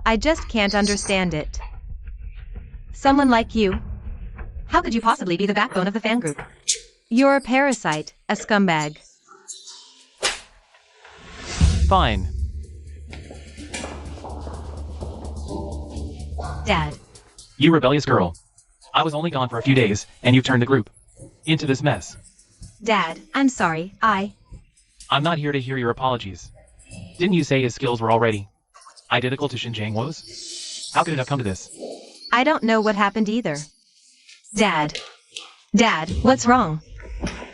I just can't understand it. Someone like you? How could you possibly be the backbone of the fan group? You're a parasite, a scumbag. Fine. Dad. You rebellious girl. I was only gone for a few days, and you've turned the group into this mess. Dad, I'm sorry, I'm not here to hear your apologies. Didn't you say his skills were already identical to Xinjiang Wo's? How could it have come to this? I don't know what happened either. Dad, what's wrong?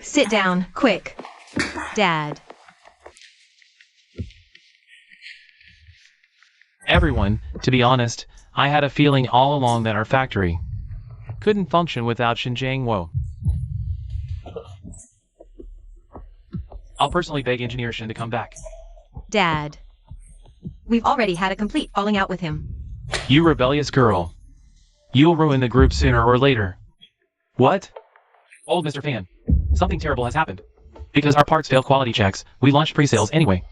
Sit down, quick. Dad. Everyone, to be honest, I had a feeling all along that our factory couldn't function without Xinjiang Wo. I'll personally beg Engineer Shin to come back. Dad. We've already had a complete falling out with him. You rebellious girl. You'll ruin the group sooner or later. What? Old Mr. Fan, something terrible has happened. Because our parts failed quality checks, we launched pre-sales anyway.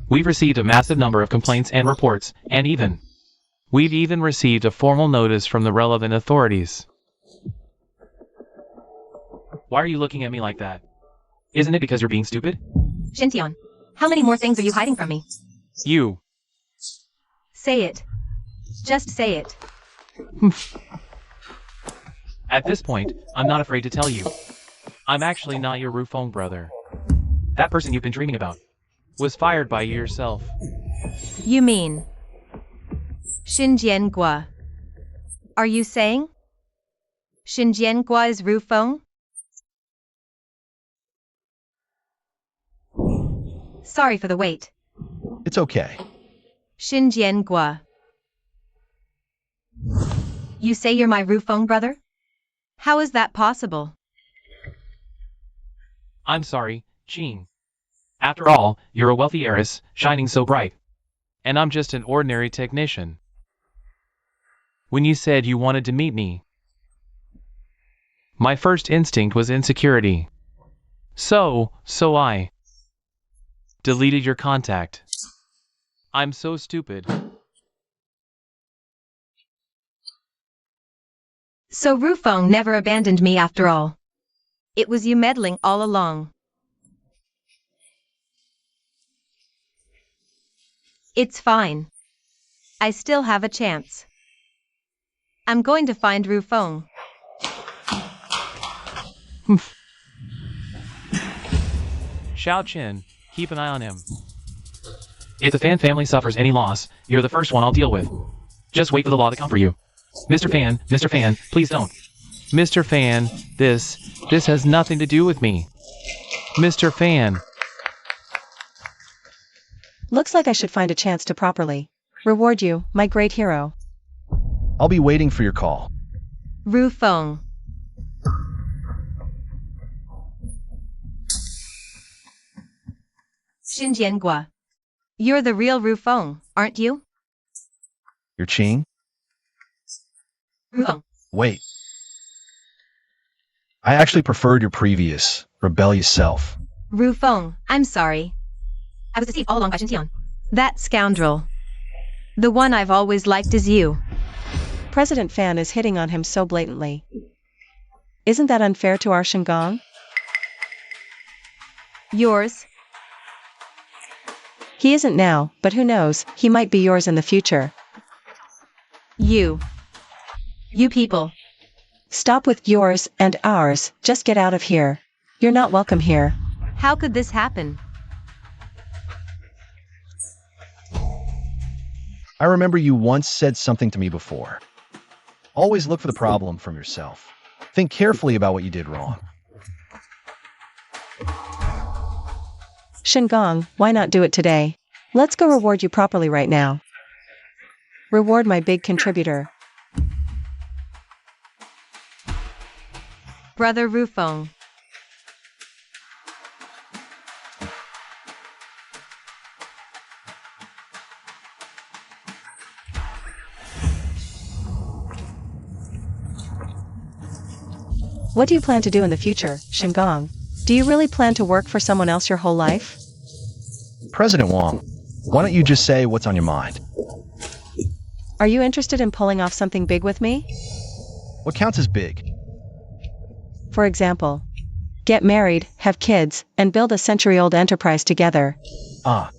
We've received a massive number of complaints and reports, and we've even received a formal notice from the relevant authorities. Why are you looking at me like that? Isn't it because you're being stupid? Xintian, how many more things are you hiding from me? You. Say it. Just say it. At this point, I'm not afraid to tell you. I'm actually not your Rufeng brother. That person you've been dreaming about was fired by you yourself. You mean Xinjian Gua? Are you saying? Xinjiangua is Rufeng? Sorry for the wait. It's okay. Xinjiangua. You say you're my Rufeng brother? How is that possible? I'm sorry, Jean. After all, you're a wealthy heiress, shining so bright. And I'm just an ordinary technician. When you said you wanted to meet me, my first instinct was insecurity. So I deleted your contact. I'm so stupid. So Rufeng never abandoned me after all. It was you meddling all along. It's fine. I still have a chance. I'm going to find Rufeng. Xiao Qin, keep an eye on him. If the Fan family suffers any loss, you're the first one I'll deal with. Just wait for the law to come for you. Mr. Fan, please don't. Mr. Fan, this has nothing to do with me. Mr. Fan. Looks like I should find a chance to properly reward you, my great hero. I'll be waiting for your call. Rufeng. Xinjiangua. You're the real Rufeng, aren't you? You're Qing? Rufeng. Wait. I actually preferred your previous, rebellious self. Rufeng, I'm sorry. I was deceived all along by Xinjiang. That scoundrel. The one I've always liked is you. President Fan is hitting on him so blatantly. Isn't that unfair to our Shingang? Yours. He isn't now, but who knows, he might be yours in the future. You. You people. Stop with yours and ours, just get out of here. You're not welcome here. How could this happen? I remember you once said something to me before. Always look for the problem from yourself. Think carefully about what you did wrong. Shingang, why not do it today? Let's go reward you properly right now. Reward my big contributor. Brother Rufeng. What do you plan to do in the future, Shingang? Do you really plan to work for someone else your whole life? President Wang, why don't you just say what's on your mind? Are you interested in pulling off something big with me? What counts as big? For example, get married, have kids, and build a century-old enterprise together. Ah,